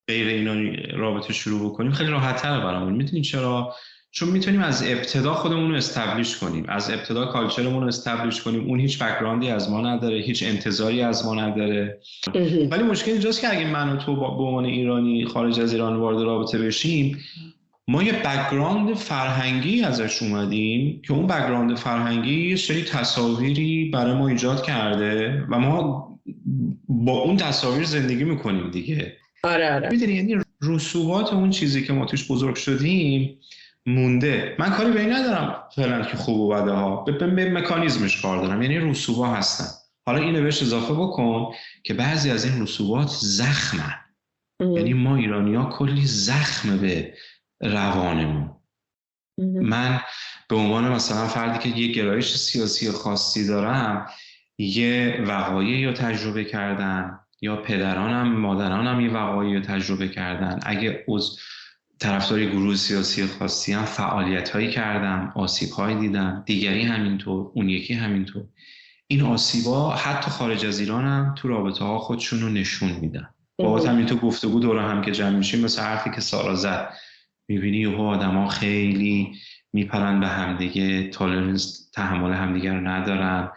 غیر ایرانی رابطه شروع بکنیم خیلی راحت‌تره برامون. میدونی چرا؟ چون میتونیم از ابتدا خودمون رو استبلیش کنیم، از ابتدا کالچرمون رو استبلیش کنیم. اون هیچ بک‌گراندی از ما نداره، هیچ انتظاری از ما نداره. ولی مشکل اینجاست که اگه من و تو به عنوان ایرانی خارج از ایران وارد رابطه بشیم، ما یه بک‌گراند فرهنگی ازش اومدیم که اون بک‌گراند فرهنگی یه سری تصاویری برای ما ایجاد کرده و ما با اون تصاویر زندگی میکنیم دیگه. آره. میدونی یعنی رسوبات اون چیزی که ما توش بزرگ شدیم مونده. من کاری به این ندارم فعلا که خوب و بده ها، به مکانیزمش کار دارم، یعنی رسوبا هستن. حالا اینو بهش اضافه بکن که بعضی از این رسوبات زخمن. یعنی ما ایرانی‌ها کلی زخم به روانمون. من به عنوان مثلا فردی که یه گرایش سیاسی خاصی دارم، یه وقایعی رو تجربه کردم، یا پدرانم مادرانم یه وقایعی رو تجربه کردن، اگه طرفدار گروه سیاسی خاصی هم فعالیت‌هایی کردم، آسیب‌هایی دیدم، دیگری همینطور، اون یکی همینطور. این آسیب‌ها حتی خارج از ایران هم تو رابطه‌ها خودشون رو نشون میدن. بابت همین تو گفتگو دور هم که جمع میشیم، مثل حرفی که سارا زد، میبینی یهو آدم‌ها خیلی میپرن به همدیگه، تالرنس تحمل همدیگه رو ندارن،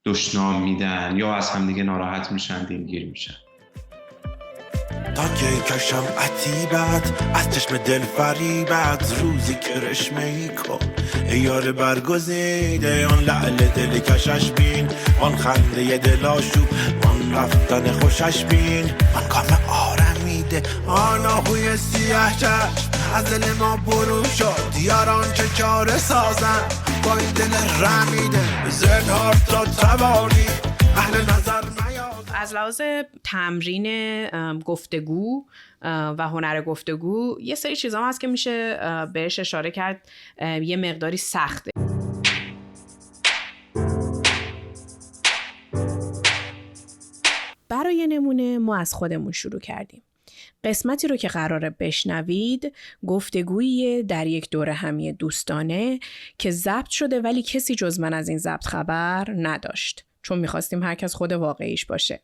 دشنام میدن یا از همدیگه ناراحت میشن، دلگیر میشن. تا که کشم عتیبت از چشم دل فریبت، روزی که رشمه ای کن ای یار برگزیده، آن لعل دل کشش بین، آن خنده دل آشوب، آن رفتن خوشش بین، آن کام آرمیده، آن آهوی سیاه چشم از دل ما برون شد، دیاران که چاره سازن با این دل رمیده، زنهار تا توانی اهل نظر نیاد. از لحاظ تمرین گفتگو و هنر گفتگو یه سری چیزا هست که میشه بهش اشاره کرد، یه مقداری سخته. برای نمونه ما از خودمون شروع کردیم. قسمتی رو که قراره بشنوید گفتگویی در یک دوره همی دوستانه که ضبط شده ولی کسی جز من از این ضبط خبر نداشت، چون میخواستیم هر کس خود واقعیش باشه.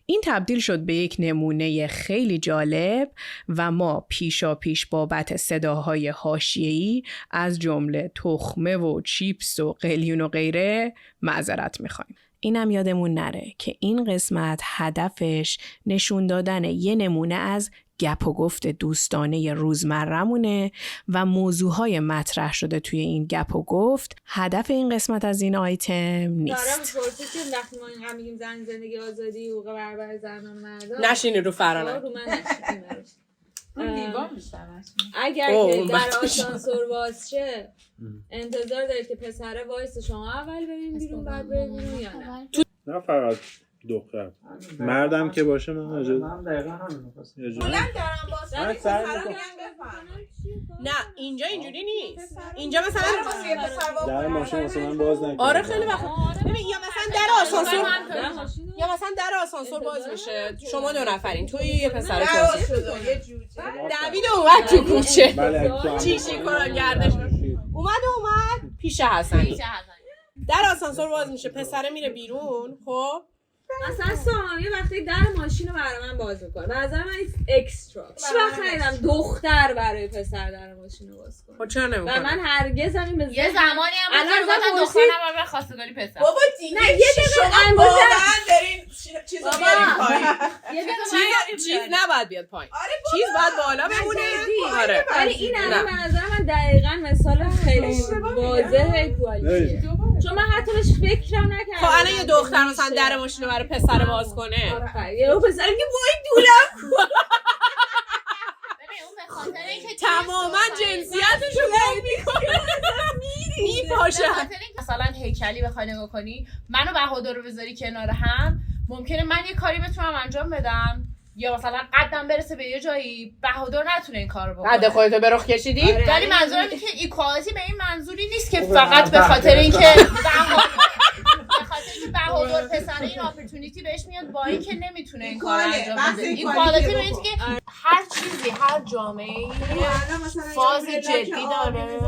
این تبدیل شد به یک نمونه خیلی جالب و ما پیشا پیش بابت صداهای حاشیه‌ای از جمله تخمه و چیپس و قلیون و غیره معذرت میخوایم. اینم یادمون نره که این قسمت هدفش نشون دادن یه نمونه از گپ و گفت دوستانه روزمرمونه و موضوعهای مطرح شده توی این گپ و گفت. هدف این قسمت از این آیتم نیست. دارم پرسید که وقتی ما اینقدر میگیم زن زندگی آزادی حقوق برابر زنان و مردان، نشینی رو فرانه اگر که در آسانسور باز شه انتظار دارید که پسره وایس شما اول بریم بیرون بعد بریم بیرون یا نه؟ نه فقط دختر، مردم که باشه من اجازه دقیقاً همین می‌خواستم. نه اینجا اینجوری نیست. اینجا مثلا در ماشین مثلا باز نکنه. آره خیلی وقت ببین، یا مثلا در آسانسور در آسانسور باز میشه، شما دو نفرین، توی یه پسر توضیح دوید اومد تو کوچه، چیشی کنن گردش اومد پیش حسنی، در آسانسور باز میشه، پسره میره بیرون. خب مثلا سامیه وقتی در ماشین رو برای من باز میکنه، به نظر من اکسترا. چی وقت ندیدم دختر برای پسر در ماشین رو باز کنه؟ خب چرا نمیکنه؟ و من هرگز هم این یه زمانی هم مثلا دختر نباید خواستگاری پسر. بابا دیگه نه یه دقیقه واقعا دارین چیزو بیارین پایین. چیز نباید بیاد پایین. چیز باید بالا بمونه. آره ولی این الان به نظر من دقیقاً مثال خیلی واضحه کوالیتی. چون من حتی بهش فکرم نکردم. خب الان یه دختر مثلا در ماشین رو برای پسر باز کنه، یه پسر که وای دولم ببین اون به خاطر اینکه تماما جنسیتش رو میپاشه. مثلا هیکلی بخوای نگاه کنی، منو بهادر رو بذاری کنار هم، ممکنه من یه کاری بتونم انجام بدم یا مثلا قدم برسه به یه جایی، بهادر نتونه این کارو بکنه. قد خودتو به رخ کشیدی؟ ولی منظورم اینه که ایکوالیتی به این منظوری نیست که فقط به خاطر اینکه بهادر پسر این اپورتونیتی بهش میاد با اینکه نمیتونه این کارو انجام بده. ایکوالیتی به اینه که هر چیزی، هر جامعه‌ای فاز جدی داره.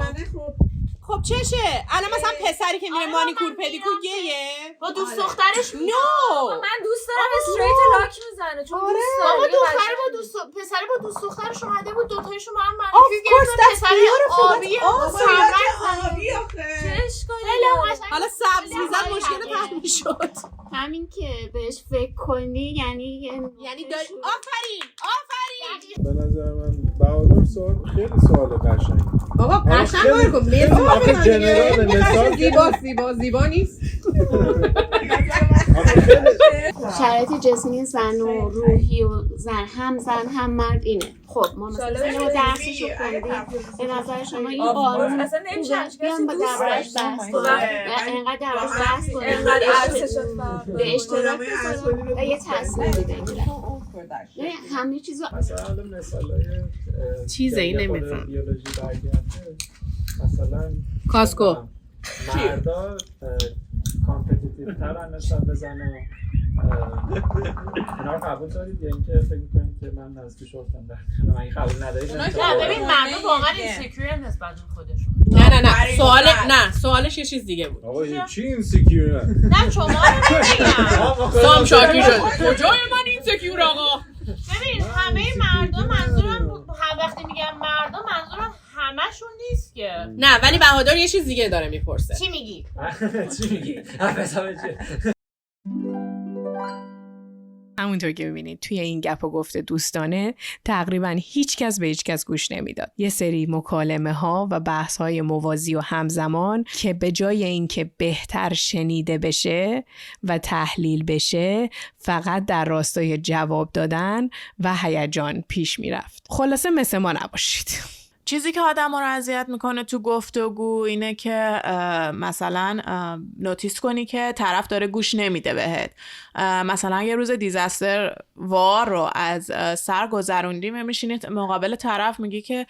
خب چشه؟ الان مثلا پسری که میره مانیکور پدیکور گیه با دوست دخترش من دوست دارم استریت لاک میزنه چون دوست دارم. بابا دختر با دوست پسر با دوست دخترش اومده بود، دو تایشون با هم مانیکور گرفتن، پسر آبی آبی آخه حالا سبز میزد مشکل حل میشد. همین که بهش فکر کنی یعنی داری آفرین به نظر من بهادر خیلی سوال قشنگی. بابا قشنگ کن زیبا نیست. شرایط جسمی زن و روحی و زن هم مرد اینه. خب ما مثلا درسشو خوندیم، به نظر شما این قانون بیان با دربارش بحث کنیم، اینقدر دربارش بحث کنیم، اینقدر به اشتراک بذاریم و یه تصمیم بگیریم. همه چیزو مثلا مثالای چیزی نمیفهم. مثلا کاسکو مردا کامپتیتیو ترن نسبت به زنا. اینا رو قبول دارید یا اینکه فکر می‌کنید که من از پیش افتادم در من این قبول ندارید؟ نه ببین مردم واقعا اینسکیور نسبت به خودشون. نه سوالش یه چیز دیگه بود. آقا چی اینسکیور؟ نه شما رو نمیگم. سام شاکی شد. کجای من اینسکیور آقا؟ ببین همه مردم منظورم وقتی میگم مردم منظورم همشون نیست که. نه ولی بهادر یه چیز دیگه داره میپرسه. چی میگی؟ همونطور که میبینید توی این گپ و گفته دوستانه تقریبا هیچ کس به هیچ کس گوش نمیداد. یه سری مکالمه ها و بحث های موازی و همزمان که به جای اینکه بهتر شنیده بشه و تحلیل بشه فقط در راستای جواب دادن و هیجان پیش میرفت. خلاصه مثل ما نباشید. چیزی که آدم رو اذیت میکنه تو گفتگو اینه که مثلا نوتیس کنی که طرف داره گوش نمیده بهت. مثلا یه روز دیزاستر وار رو از سر گذروندیم، میشینید مقابل طرف میگی که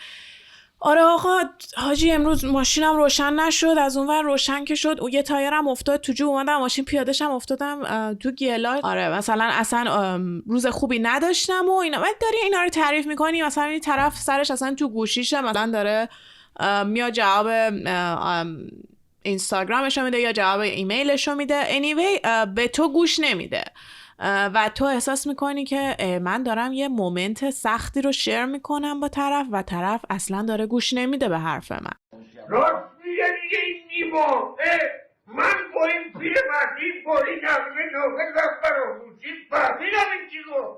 آره آقا حاجی امروز ماشینم روشن نشد، از اونور روشن که شد یه تایرم افتاد تو جو، اومدم ماشین پیاده‌شم افتادم تو گیلا. آره مثلا اصلا روز خوبی نداشتم و اینا. بعد داری اینا رو تعریف میکنی، مثلا این طرف سرش اصلا تو گوشیشه، مثلا داره میاد جواب اینستاگرامش رو میده یا جواب ایمیلش رو میده، anyway به تو گوش نمیده و تو احساس میکنی که من دارم یه مومنت سختی رو شیر میکنم با طرف و طرف اصلا داره گوش نمیده به حرف من. راست میگه دیگه این نیما. من با این پیر مردین با این نظمه نوبل رفت براموشید فهمیدم این چیزو.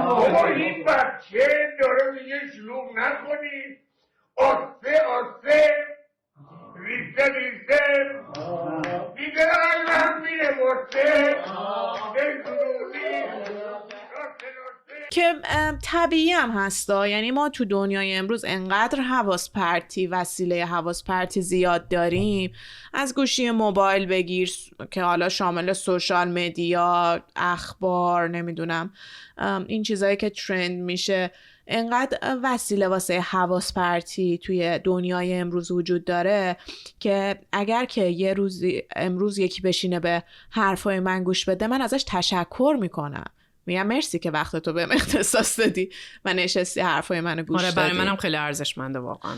بابا این بچه داره میگه شلوغ نکنید، آسته ریسه دیگه هم میره مرسه که طبیعی هم هستا. یعنی ما تو دنیای امروز انقدر حواس پرتی، وسیله حواس پرتی زیاد داریم، از گوشی موبایل بگیر که حالا شامل سوشال مدیا، اخبار، نمیدونم این چیزایی که ترند میشه، انقدر وسیله واسه حواس پرتی توی دنیای امروز وجود داره که اگر که یه روزی امروز یکی بشینه به حرفای من گوش بده، من ازش تشکر میکنم، میگم مرسی که وقت تو بهم اختصاص دادی و نشستی حرفای منو گوش دادی. برای منم خیلی ارزشمنده واقعا.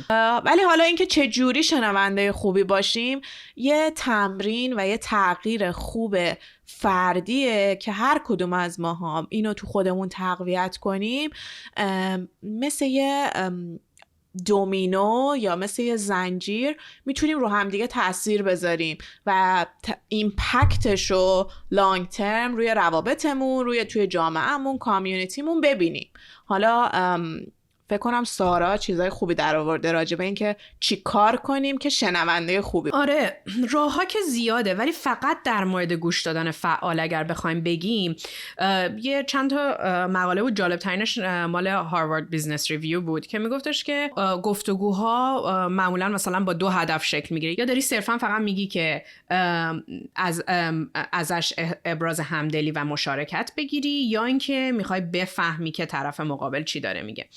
ولی حالا اینکه چه جوری شنونده خوبی باشیم یه تمرین و یه تغییر خوب فردیه که هر کدوم از ما هم اینو تو خودمون تقویت کنیم، مثل یه دومینو یا مثل یه زنجیر میتونیم رو هم دیگه تأثیر بذاریم و ایمپکتش رو لانگ ترم روی روابطمون، روی توی جامعهمون، کامیونیتیمون ببینیم. حالا فکر کنم سارا چیزای خوبی در آورده راجع به این که چی کار کنیم که شنونده خوبی. آره راه‌ها که زیاده، ولی فقط در مورد گوش دادن فعال اگر بخوایم بگیم، یه چند تا مقاله بود، جالب ترینش مال هاروارد بیزنس ریویو بود که میگفتش که گفتگوها معمولا مثلا با دو هدف شکل میگیره، یا داری صرفا فقط میگی که ازش ابراز همدلی و مشارکت بگیری، یا اینکه میخوای بفهمی که طرف مقابل چی داره میگه.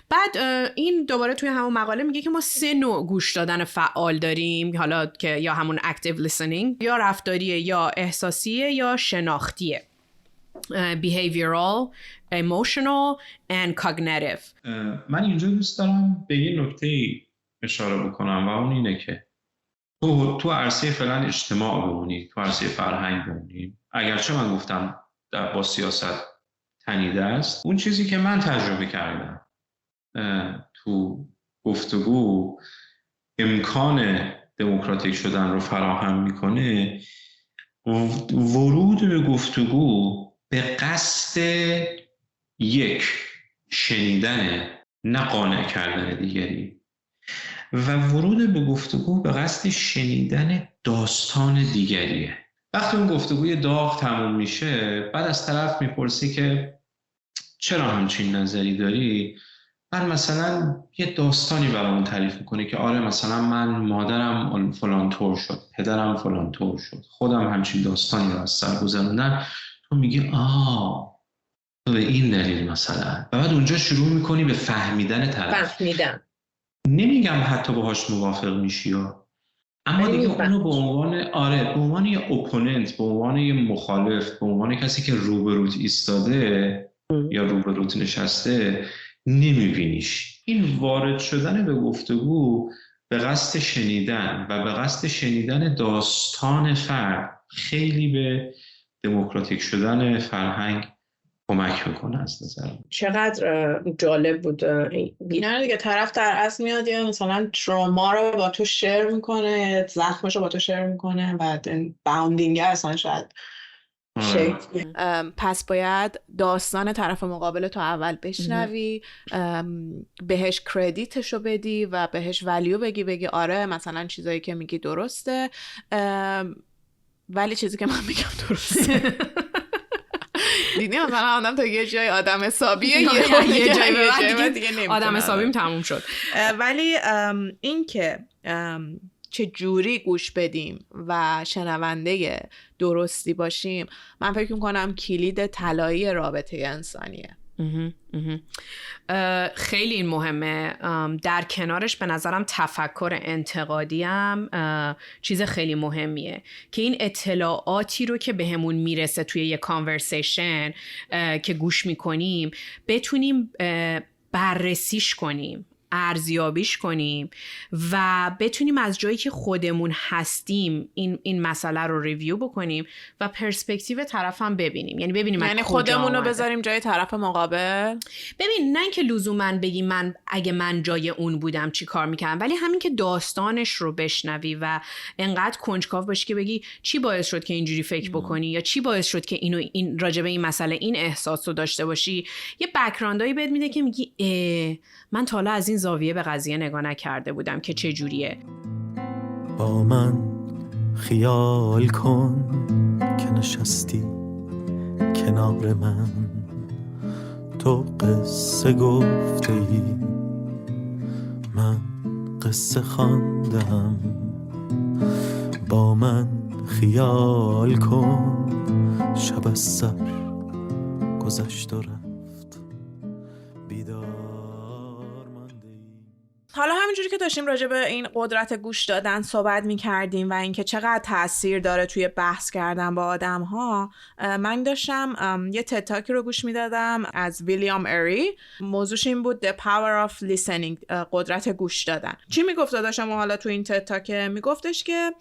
بعد این دوباره توی همون مقاله میگه که ما 3 نوع گوش دادن فعال داریم، حالا که یا همون active listening، یا رفتاریه، یا احساسیه، یا شناختیه. behavioral, emotional and cognitive. من اینجا دوست دارم به یه نکته اشاره بکنم و اون اینه که تو عرصه فعلا اجتماع بمونید، تو عرصه فرهنگ بمونید. اگرچه من گفتم با سیاست تنیده است، اون چیزی که من تجربه کردم تو گفتگو امکان دموکراتیک شدن رو فراهم میکنه، ورود به گفتگو به قصد یک شنیدن، نه قانع کردن دیگری، و ورود به گفتگو به قصد شنیدن داستان دیگریه. وقتی اون گفتگوی داغ تموم میشه، بعد از طرف میپرسی که چرا همچین نظری داری؟ من مثلا یه داستانی برامون تعریف میکنه که آره مثلا من مادرم فلان طور شد، پدرم فلان طور شد، خودم همچین داستانی رو از سر گذروندم. تو میگی تو به این دلیل مثلا، و بعد اونجا شروع میکنی به فهمیدن طرف. فهمیدن. نمیگم حتی باهاش موافق میشی ها، اما دیگه اونو به عنوان یه اپوننت، به عنوان یه مخالف، به عنوان کسی که روبروت ایستاده یا روبروت نشسته نمیبینیش. این وارد شدن به گفتگو به قصد شنیدن و به قصد شنیدن داستان فرد خیلی به دموکراتیک شدن فرهنگ کمک میکنه از نظر من. چقدر جالب بود نه دیگه طرف در اصل میاد یا مثلا تروما رو با تو شیر میکنه، زخمش رو با تو شیر میکنه و باوندینگ اصلا شاید پس باید داستان طرف مقابل تو اول بشنوی، بهش کردیتش رو بدی و بهش ولیو بگی آره مثلا چیزایی که میگی درسته، ولی چیزی که من میگم درسته. دیدی مثلا آدم تا یه جای آدم حسابیه، یه جای دیگه نمیتونه آدم حسابیم تموم شد. ولی این که چه جوری گوش بدیم و شنونده درستی باشیم، من فکر میکنم کلید طلایی رابطه انسانیه. خیلی این مهمه. در کنارش به نظرم تفکر انتقادی هم چیز خیلی مهمیه که این اطلاعاتی رو که بهمون میرسه توی یه کانورسیشن که گوش میکنیم بتونیم بررسیش کنیم، ارزیابیش کنیم و بتونیم از جایی که خودمون هستیم این مسئله رو ریویو بکنیم و پرسپکتیو طرف هم ببینیم. یعنی ببینیم یعنی خودمون رو بذاریم جای طرف مقابل. ببین نه که لزوما بگیم من اگه من جای اون بودم چی کار میکردم، ولی همین که داستانش رو بشنوی و انقدر کنجکاو باشی که بگی چی باعث شد که اینجوری فکر بکنی یا چی باعث شد که این راجبه این مسئله این احساس رو داشته باشی. یه بک‌گراندایی بهت میده که میگی من تا حالا از این زاویه به قضیه نگاه نکرده بودم که چه جوریه. با من خیال کن که نشستی کنار من، تو قصه گفته ای من قصه خواندم. با من خیال کن شب از سر گذشت و رفت بیدار. حالا همینجوری که داشتیم راجع به این قدرت گوش دادن صحبت می‌کردیم و اینکه چقدر تأثیر داره توی بحث کردن با آدم‌ها، من داشتم یه تدتاکی رو گوش میدادم از ویلیام اری. موضوعش این بود The Power of Listening، قدرت گوش دادن. چی میگفت داشتم حالا تو این تدتاک؟ میگفتش که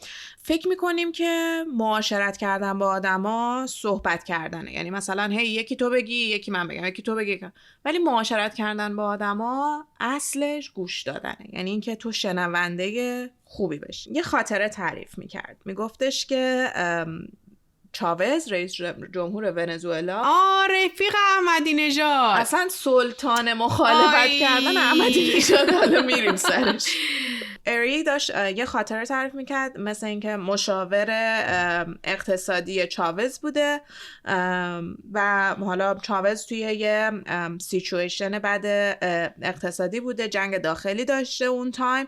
فکر میکنیم که معاشرت کردن با آدما صحبت کردنه، یعنی مثلا هی یکی تو بگی یکی من بگم یکی تو بگی، ولی معاشرت کردن با آدما اصلش گوش دادنه، یعنی اینکه تو شنونده خوبی بشی. یه خاطره تعریف میکرد، میگفتش که چاوز رئیس جمهور ونزوئلا، رفیق احمدی نژاد، اصلا سلطان مخالفت کردن احمدی نژاد، حالا میریم سرش. اری داشت یه خاطره تعریف میکرد، مثل اینکه مشاور اقتصادی چاوز بوده و حالا چاوز توی یه سیچویشن بعد اقتصادی بوده، جنگ داخلی داشته اون تایم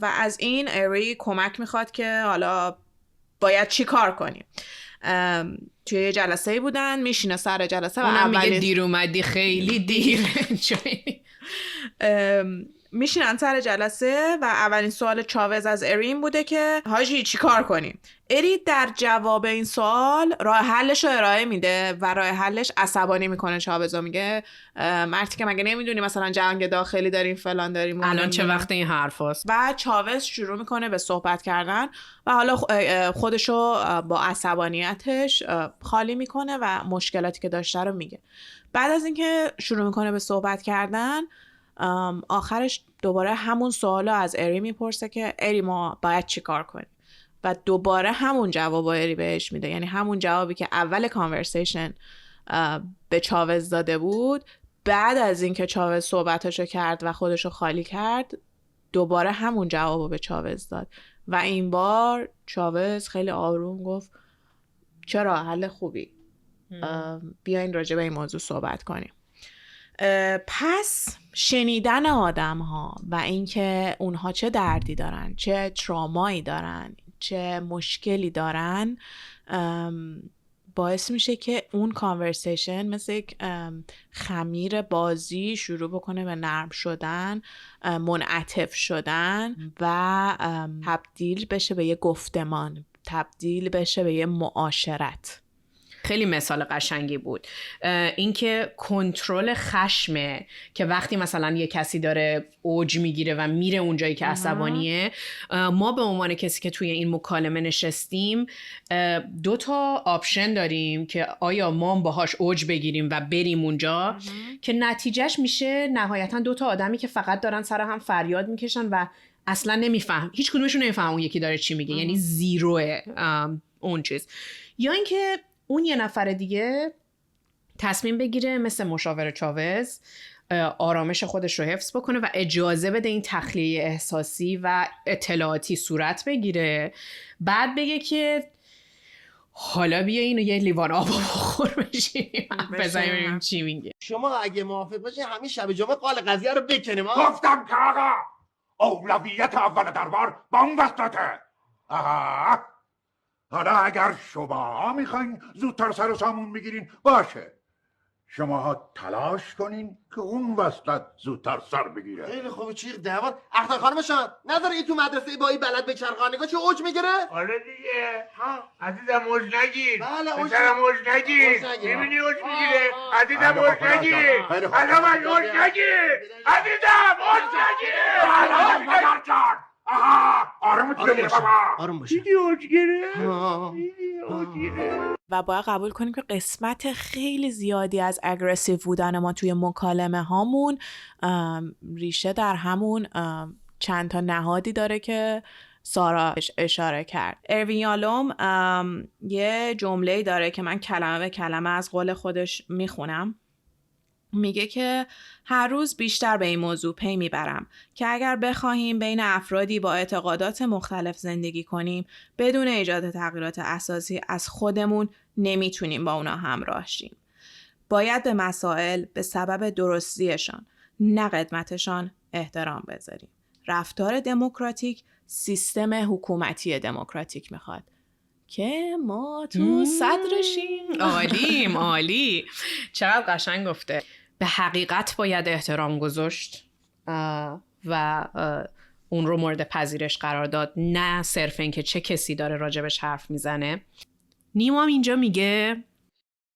و از این اری کمک میخواد که حالا باید چی کار کنیم. توی یه جلسه بودن، میشینه سر جلسه و اونم میگه دیر اومدی، خیلی دیر. میشینن سر جلسه و اولین سوال چاوز از اری این بوده که حاجی چی کار کنیم؟ اری در جواب این سوال راه حلش رو ارائه میده و راه حلش عصبانی میکنه چاوزو. میگه مردی که مگه نمیدونی مثلا جنگ داخلی داریم فلان داریم الان چه وقت این حرف هست؟ و چاوز شروع میکنه به صحبت کردن و حالا خودشو با عصبانیتش خالی میکنه و مشکلاتی که داشته رو میگه. بعد از اینکه شروع میکنه به صحبت کردن، آخرش دوباره همون سوالا از اری میپرسه که اری ما باید چی کار کنیم و دوباره همون جواب اری بهش میده، یعنی همون جوابی که اول کانورسیشن به چاوز داده بود. بعد از اینکه چاوز صحبتاشو کرد و خودشو خالی کرد، دوباره همون جوابو به چاوز داد و این بار چاوز خیلی آروم گفت چرا، حل خوبی، بیاین راجع به این موضوع صحبت کنیم. پس شنیدن آدم ها و اینکه اونها چه دردی دارن، چه ترامایی دارن، چه مشکلی دارن، باعث میشه که اون کانورسیشن مثل یک خمیر بازی شروع بکنه به نرم شدن، منعطف شدن و تبدیل بشه به یه گفتمان، تبدیل بشه به یه معاشرت. خیلی مثال قشنگی بود. اینکه کنترل خشمه که وقتی مثلا یه کسی داره اوج میگیره و میره اونجایی که عصبانیه، ما به عنوان کسی که توی این مکالمه نشستیم 2 تا آپشن داریم که آیا ما باهاش اوج بگیریم و بریم اونجا که نتیجهش میشه نهایتا 2 تا آدمی که فقط دارن سر هم فریاد میکشن و اصلا نمیفهم، هیچ کدومشون نمیفهم اون یکی داره چی میگه، یعنی زیروه اون چیز. یا اینکه اون یه نفر دیگه تصمیم بگیره مثل مشاور چاوز آرامش خودش رو حفظ بکنه و اجازه بده این تخلیه احساسی و اطلاعاتی صورت بگیره، بعد بگه که حالا بیا اینو یه لیوان آب بخور بشیم بزنیم ببینیم چی میگه. شما اگه موافق باشین همین شب جمعه قال قضیه رو بکنیم. گفتم که آقا اولویت اول دربار با اون وسطه. حالا اگر شما میخواین زودتر سر و سامون بگیرین باشه، شماها تلاش کنین که اون وسط زودتر سر بگیره. خیلی خوبه چیغ دوان. اختر خانمشان نظر این تو مدرسه با این بلد به چرخانگاه چه اوج میگیره؟ آره دیگه. عزیزم اوج نگیر. بله اوج نگیر. میبینی اوج میگیره. عزیزم اوج نگیر. الان من اوج نگیر. عزیزم اوج نگیر. الان پدر جان. آرام باشه. دیدی اوج گیره. و باید قبول کنیم که قسمت خیلی زیادی از اگریسیو بودن ما توی مکالمه هامون ریشه در همون چند تا نهادی داره که سارا اشاره کرد. اروین یالوم یه جمله‌ای داره که من کلمه به کلمه از قول خودش میخونم. میگه که هر روز بیشتر به این موضوع پی میبرم که اگر بخواهیم بین افرادی با اعتقادات مختلف زندگی کنیم بدون ایجاد تغییرات اساسی از خودمون نمیتونیم با اونا همراه شیم. باید به مسائل به سبب درستیشان نه قدمتشان احترام بذاریم. رفتار دموکراتیک سیستم حکومتی دموکراتیک میخواد که ما تو صدرشیم. عالی چقدر قشنگ گفته. به حقیقت باید احترام گذاشت و اون رو مورد پذیرش قرار داد، نه صرف این که چه کسی داره راجبش حرف میزنه. نیما اینجا میگه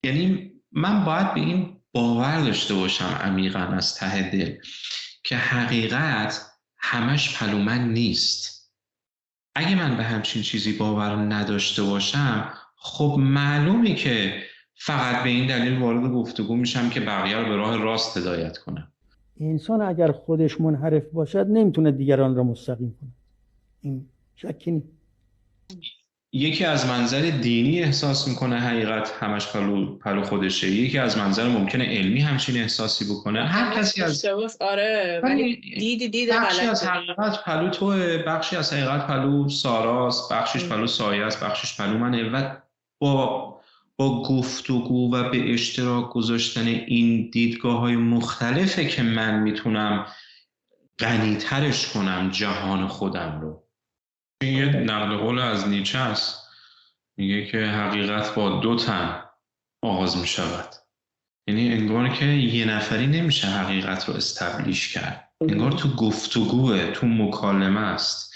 یعنی من باید به این باور داشته باشم عمیقاً از ته دل که حقیقت همش پلومن نیست. اگه من به همچین چیزی باور نداشته باشم خب معلومه که فقط به این دلیل وارد گفتگو میشم که بقیه رو به راه راست هدایت کنم. انسان اگر خودش منحرف باشد نمیتونه دیگران را مستقیم کنه. این شکی نیست. یکی از منظر دینی احساس میکنه حقیقت همش پلو خودشه، یکی از منظر ممکنه علمی همچین احساسی بکنه. هر کسی از آره ولی دید بخشی از حقیقت پلو توه، بخشی از حقیقت پلو ساراست، بخشش پلو سایه است، بخشش پلو منه و با گفتگو و به اشتراک گذاشتن این دیدگاه‌های مختلفه که من میتونم غنی‌ترش کنم جهان خودم رو. این یه نقل قول از نیچه است، میگه که حقیقت با 2 تن آغاز میشود. یعنی انگار که یه نفری نمیشه حقیقت رو استبلیش کرد، انگار تو گفتگوه، تو مکالمه است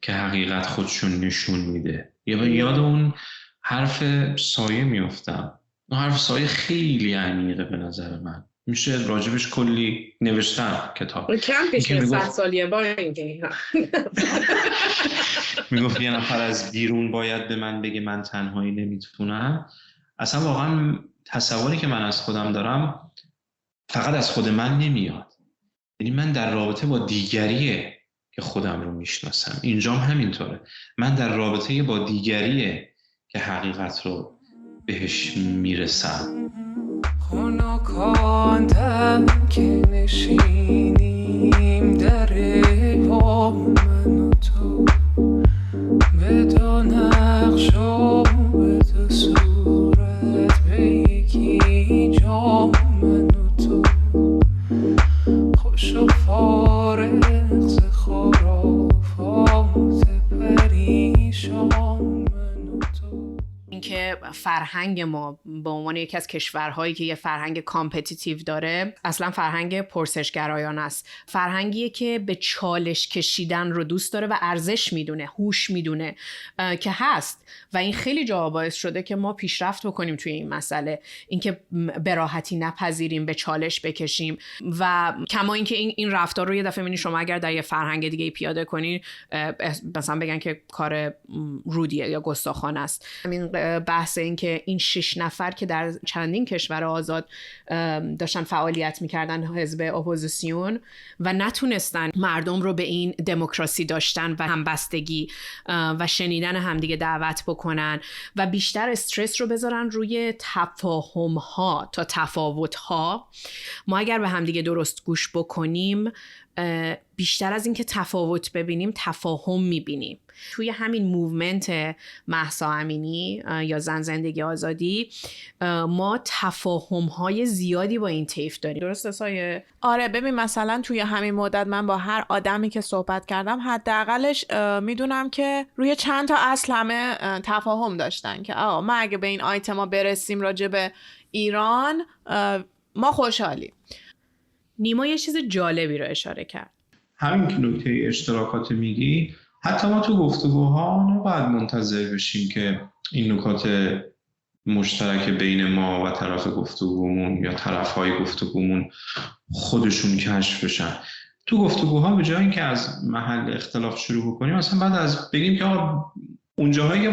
که حقیقت خودشون نشون میده. یاد اون حرف سایه میفتم. اون حرف سایه خیلی عمیقه به نظر من، میشه راجبش کلی نوشتن کتاب. کم پیش 100 سالیه با اینکه میگفت یه نفر از بیرون باید به من بگه من تنهایی نمیتونم. اصلا واقعا تصوری که من از خودم دارم فقط از خود من نمیاد، یعنی من در رابطه با دیگریه که خودم رو میشناسم. اینجام همینطوره، من در رابطه با دیگریه که حقیقت رو بهش میرسم. خونکاندم که نشینیم در با من و تو، به 2 نقش و به 2 صورت، به یکی جا من و تو، خوش و فارغ ز خرافات پریشان من و تو. اینکه فرهنگ ما به عنوان یکی از کشورهایی که یه فرهنگ کامپتیتیو داره اصلا فرهنگ پرسشگرایانه است. فرهنگیه که به چالش کشیدن رو دوست داره و ارزش میدونه، هوش میدونه که هست و این خیلی جا باعث شده که ما پیشرفت بکنیم توی این مسئله، اینکه به راحتی نپذیریم، به چالش بکشیم و کما اینکه این رفتار رو یه دفعه می‌بینی شما اگر در یه فرهنگ دیگه پیاده کنی مثلا بگن که کار رودیه یا گستاخانه است. همین بحث این که این 6 نفر که در چندین کشور آزاد داشتن فعالیت میکردن حزب اپوزیسیون و نتونستن مردم رو به این دموکراسی داشتن و همبستگی و شنیدن همدیگه دعوت بکنن و بیشتر استرس رو بذارن روی تفاهم‌ها تا تفاوت‌ها. ما اگر به همدیگه درست گوش بکنیم بیشتر از این که تفاوت ببینیم تفاهم میبینیم. توی همین موومنت مهسا امینی یا زن زندگی آزادی ما تفاهم‌های زیادی با این طیف داریم. درسته سایه؟ آره ببین مثلا توی همین مدت من با هر آدمی که صحبت کردم حداقلش میدونم که روی چند تا اصل همه تفاهم داشتن که ما اگه به این آیتما برسیم راجع به ایران ما خوشحالیم. نیما یه چیز جالبی رو اشاره کرد. همین که نکته اشتراکات میگی، حتی ما تو گفتگوها نباید منتظر بشیم که این نکات مشترک بین ما و طرف گفتگومون یا طرفهای گفتگومون خودشون کشف بشن. تو گفتگوها به جای اینکه از محل اختلاف شروع بکنیم اصلا بعد از بگیم که اون جاهایی که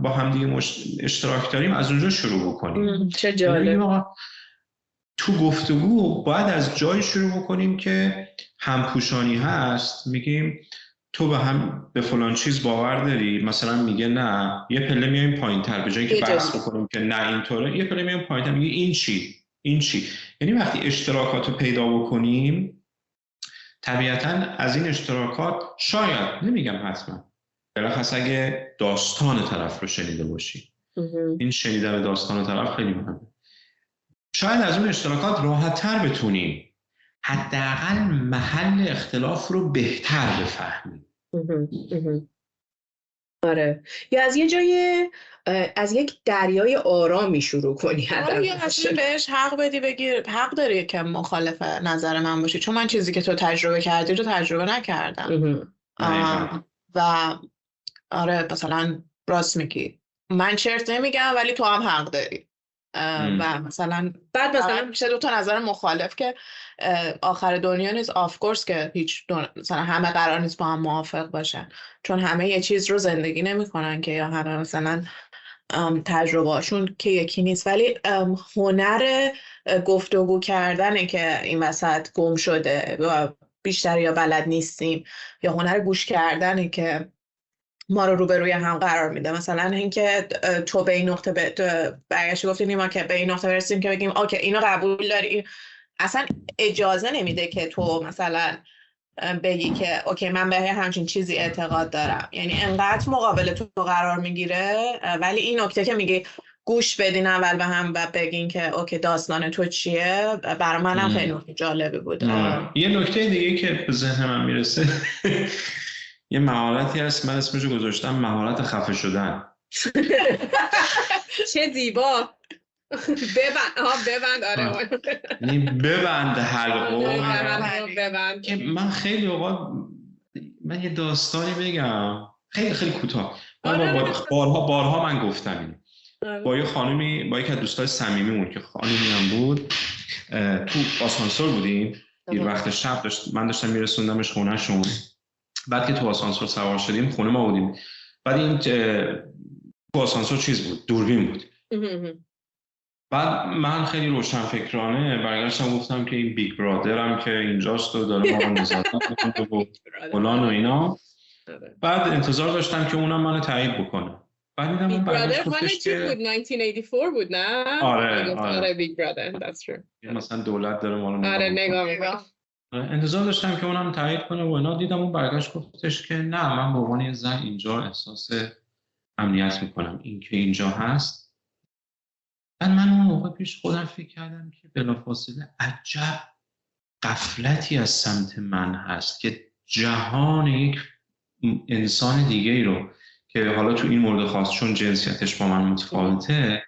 با هم دیگه اشتراک داریم از اونجا شروع بکنیم. چه جالب. تو گفتگو باید از جایی شروع بکنیم که همپوشانی هست. میگیم تو به فلان چیز باور داری؟ مثلا میگه نه، یه پله میایم پایین‌تر. به جایی که بحث بکنیم که نه اینطوره، یه پله میایم پایین‌تر میگه این چی. یعنی وقتی اشتراکات رو پیدا بکنیم طبیعتاً از این اشتراکات شاید، نمیگم حتما، بلخص اگه داستان طرف رو شنیده باشی، این شنیدن داستان طرف خیلی مهمه، شاید از اون اشتراکات راحت‌تر بتونیم حداقل محل اختلاف رو بهتر بفهمیم. آره، یا از یه جای از یک دریای آرامی شروع کنی. آره یا اصلا بهش حق بدی، بگی حق داری که مخالف نظر من باشی چون من چیزی که تو تجربه کردی رو تجربه نکردم. و آره مثلا راست میگی، من چرت نمیگم ولی تو هم حق داری. و مثلا بعد مثلا میشه دو تا نظر مخالف که آخر دنیا نیست آف کورس که هیچ مثلا همه قرار نیست با هم موافق باشن چون همه یه چیز رو زندگی نمیکنن که یا همه مثلا تجربهاشون که یکی نیست، ولی هنر گفتگو کردنه که این وسط گم شده و بیشتر یا بلد نیستیم، یا هنر گوش کردنه که ما رو روبروی هم قرار میده. مثلا اینکه تو به این نقطه برگشتی گفتی نیما که به این نقطه برسیم که بگیم اوکی اینو قبول داری، اصلا اجازه نمیده که تو مثلا بگی که اوکی من به همچین چیزی اعتقاد دارم. یعنی انقدر مقابل تو قرار میگیره، ولی این نکته که میگی گوش بدین اول به هم و بگین که اوکی داستان تو چیه، برای منم خیلی جالبی بود. یه نکته دیگه که به ذهن من میرسه یه مهارتی هست، من اسمشو گذاشتم مهارت خفه شدن. چه زیبا. ببند. آره ببند حلقو. ببند. که من خیلی اوقات من یه داستانی بگم خیلی کوتاه. بارها من گفتم اینو. با یه خانمی، با یک از دوستای صمیمیمون که خانمی هم بود، تو آسانسور بودیم، دیر وقت شب من داشتم میرسوندمش خونه‌شون. بعد که تو آسانسور سوار شدیم خونه ما بودیم، بعد این تو آسانسور چیز بود، دوربین بود. بعد من خیلی روشن فکرانه برگشتم گفتم که این بیگ برادرم که اینجاست و داره ما رو نظارت میکنه و فلان و اینا. بعد انتظار داشتم که اونم منو تایید بکنه. بعد دیدم اون برگشت گفتش که 1984 بود نه؟ آره بیگ برادر، that's true. مثلا دولت داره ما رو نگاه. انتظار داشتم که اونم تایید کنه و اینا. دیدم اون برگشت گفتش که نه، من به عنوان یه زن اینجا احساس امنیت میکنم، این که اینجا هست. بعد من اون موقع پیش خودم فکر کردم که بلافاصله عجب غفلتی از سمت من هست که جهان یک انسان دیگه ای رو که حالا تو این مورد خاص چون جنسیتش با من متفاوته،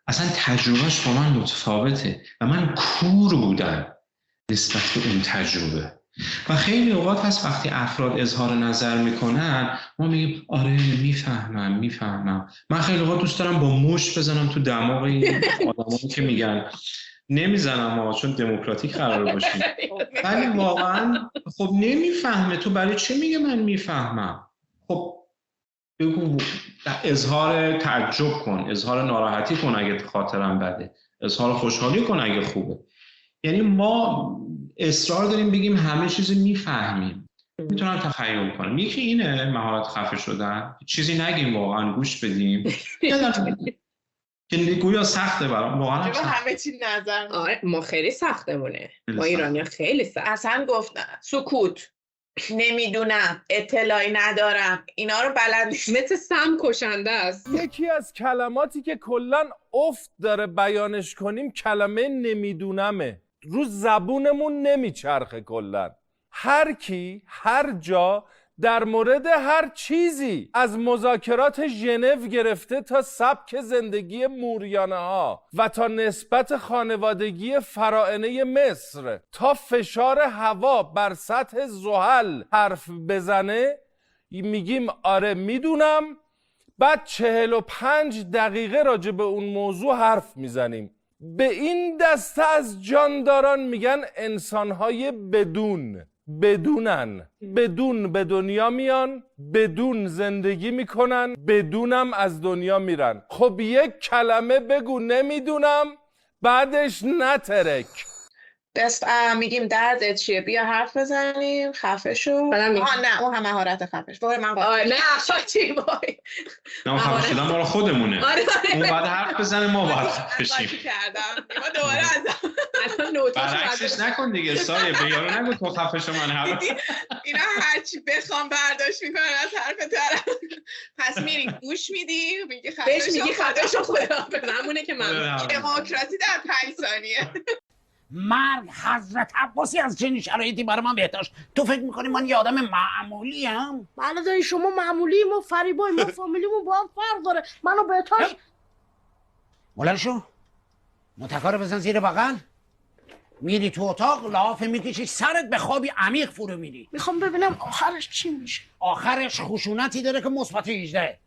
اصلا تجربهش با من متفاوته و من کور بودم نسبت به اون تجربه. و خیلی اوقات هست وقتی افراد اظهار نظر میکنن ما میگیم آره میفهمم. من خیلی اوقات دوست دارم با مشت بزنم تو دماغ این آدمایی که میگن نمیزنم چون دموکراتیک قرار باشیم، ولی واقعا خب نمیفهمه. تو برای چه میگه من میفهمم؟ خب بگو، اظهار تعجب کن، اظهار ناراحتی کن اگه خاطرم بده، اظهار خوشحالی کن اگه خوبه. یعنی ما اصرار داریم بگیم همه چیز میفهمیم. میتونم تخیل کنم یکی اینه مهارت خفه شدن، چیزی نگیم واقعا گوش بدیم. که گویا سخته برام واقعا. همه چی نظر ما خیلی سختمونه، ما ایرانی‌ها خیلی سخت. اصلا گفتن سکوت، نمیدونم، اطلاعی ندارم، اینا رو بلد نیست. مثل سم کشنده است. یکی از کلماتی که کلن افت داره بیانش کنیم کلمه نمیدونمه. رو زبونمون نمیچرخه کلن. هر کی هر جا در مورد هر چیزی، از مذاکرات ژنو گرفته تا سبک زندگی موریانه ها و تا نسبت خانوادگی فراعنه مصر تا فشار هوا بر سطح زحل حرف بزنه، میگیم آره میدونم، بعد 45 دقیقه راجع به اون موضوع حرف میزنیم. به این دسته از جانداران میگن انسانهای بدونن. بدون به دنیا میان، بدون زندگی میکنن، بدونم از دنیا میرن. خب یک کلمه بگو نمیدونم، بعدش نترک. میگیم دردت چیه، بیا حرف بزنیم، خفه شو. نه اون هم مهارت خفه شو. نه چی وای. نه خفه شدن مال خودمونه. اون بعد حرف بزنه ما باید خفه شیم. ما دوباره برعکسش نکن دیگه سایه، به یارو نگو تو خفه شو من حرف. اینا هرچی بخوام برداشت میکنن از حرف طرف. پس میری گوش میدی، میگی خفه شو خدا. همونه که من دموکراسی در 5 ثانیه. مرگ حضرت عباسی از چنین شرایطی برای من بهداشت. تو فکر میکنی من یه آدم معمولی هم؟ بله دایی شما معمولی، ما فریبای، ما فامیلیمون با هم فرق داره. منو بهداشت بلند شو، متکا رو بزن زیر بغل، میری تو اتاق لحاف میکشی، سرت به خوابی عمیق فرو میری. میخوام ببینم آخرش چی میشه. آخرش خشونتی داره که مثبت 18.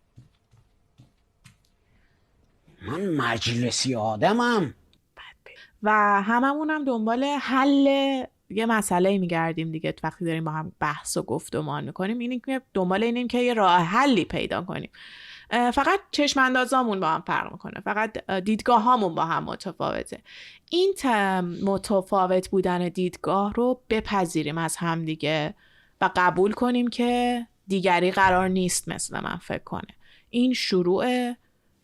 من مجلسی آدمم. و هممونم دنبال حل یه مسئله میگردیم دیگه. وقتی داریم با هم بحث و گفتمان میکنیم اینی که دنبال اینیم که یه راه حلی پیدا کنیم. فقط چشم اندازامون با هم فرق میکنه، فقط دیدگاه هامون با هم متفاوته. این متفاوت بودن دیدگاه رو بپذیریم از هم دیگه و قبول کنیم که دیگری قرار نیست مثل من فکر کنه. این شروع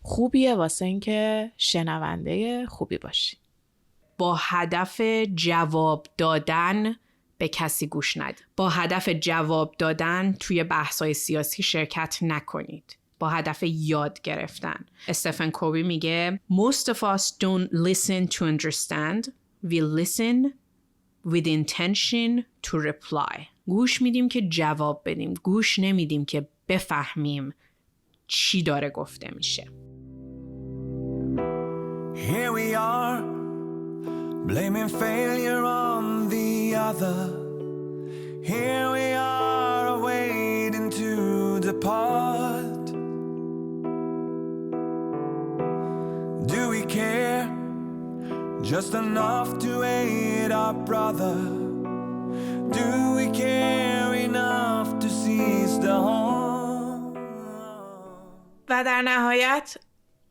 خوبیه واسه این که شنونده خوبی باشی. با هدف جواب دادن به کسی گوش ندید. با هدف جواب دادن توی بحث‌های سیاسی شرکت نکنید. با هدف یاد گرفتن. استفن کوبی میگه Most of us don't listen to understand. We listen with intention to reply. گوش میدیم که جواب بدیم. گوش نمیدیم که بفهمیم چی داره گفته میشه. Here we are, blaming failure on the other. Here we are, waiting to depart. Do we care just enough to aid our brother? Do we care enough to seize the home? و در نهایت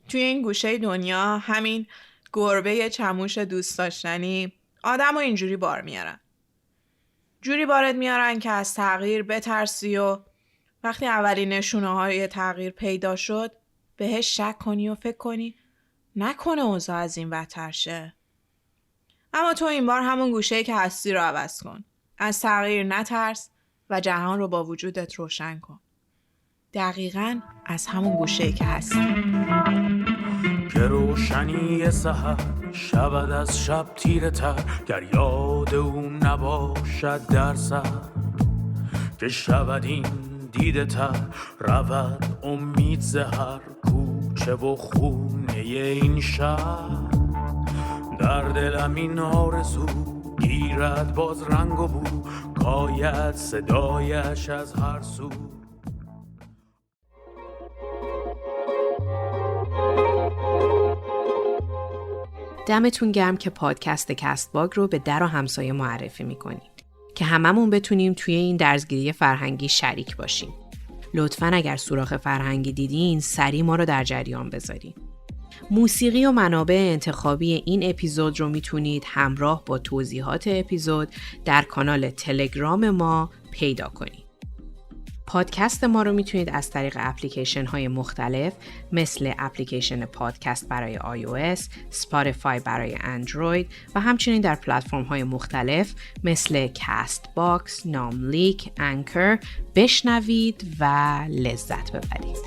توی این گوشه دنیا همین گربه چموش دوست داشتنی آدم رو اینجوری بار میارن. جوری بارت میارن که از تغییر بترسی و وقتی اولین نشونه های تغییر پیدا شد بهش شک کنی و فکر کنی نکنه اوضاع از این بدتر شه. اما تو این بار همون گوشه‌ای که هستی رو عوض کن. از تغییر نترس و جهان رو با وجودت روشن کن. دقیقاً از همون گوشه‌ای که هستی. که روشنی سحر شبد از شب تیره تر، گر یاد اون نباشد در سر، که شبد این دیده تر رود امید زهر کوچه و خونه این شهر در دلم این آرزو گیرد باز رنگ و بو کاید صدایش از هر سو دمتون گرم که پادکست کست باگ رو به در و همسایه معرفی میکنید که هممون بتونیم توی این درزگیری فرهنگی شریک باشیم. لطفاً اگر سوراخ فرهنگی دیدین سریع ما رو در جریان بذارین. موسیقی و منابع انتخابی این اپیزود رو میتونید همراه با توضیحات اپیزود در کانال تلگرام ما پیدا کنید. پادکست ما رو میتونید از طریق اپلیکیشن های مختلف مثل اپلیکیشن پادکست برای iOS، سپاتیفای برای اندروید و همچنین در پلتفرم های مختلف مثل کست باکس، ناملیک، انکر بشنوید و لذت ببرید.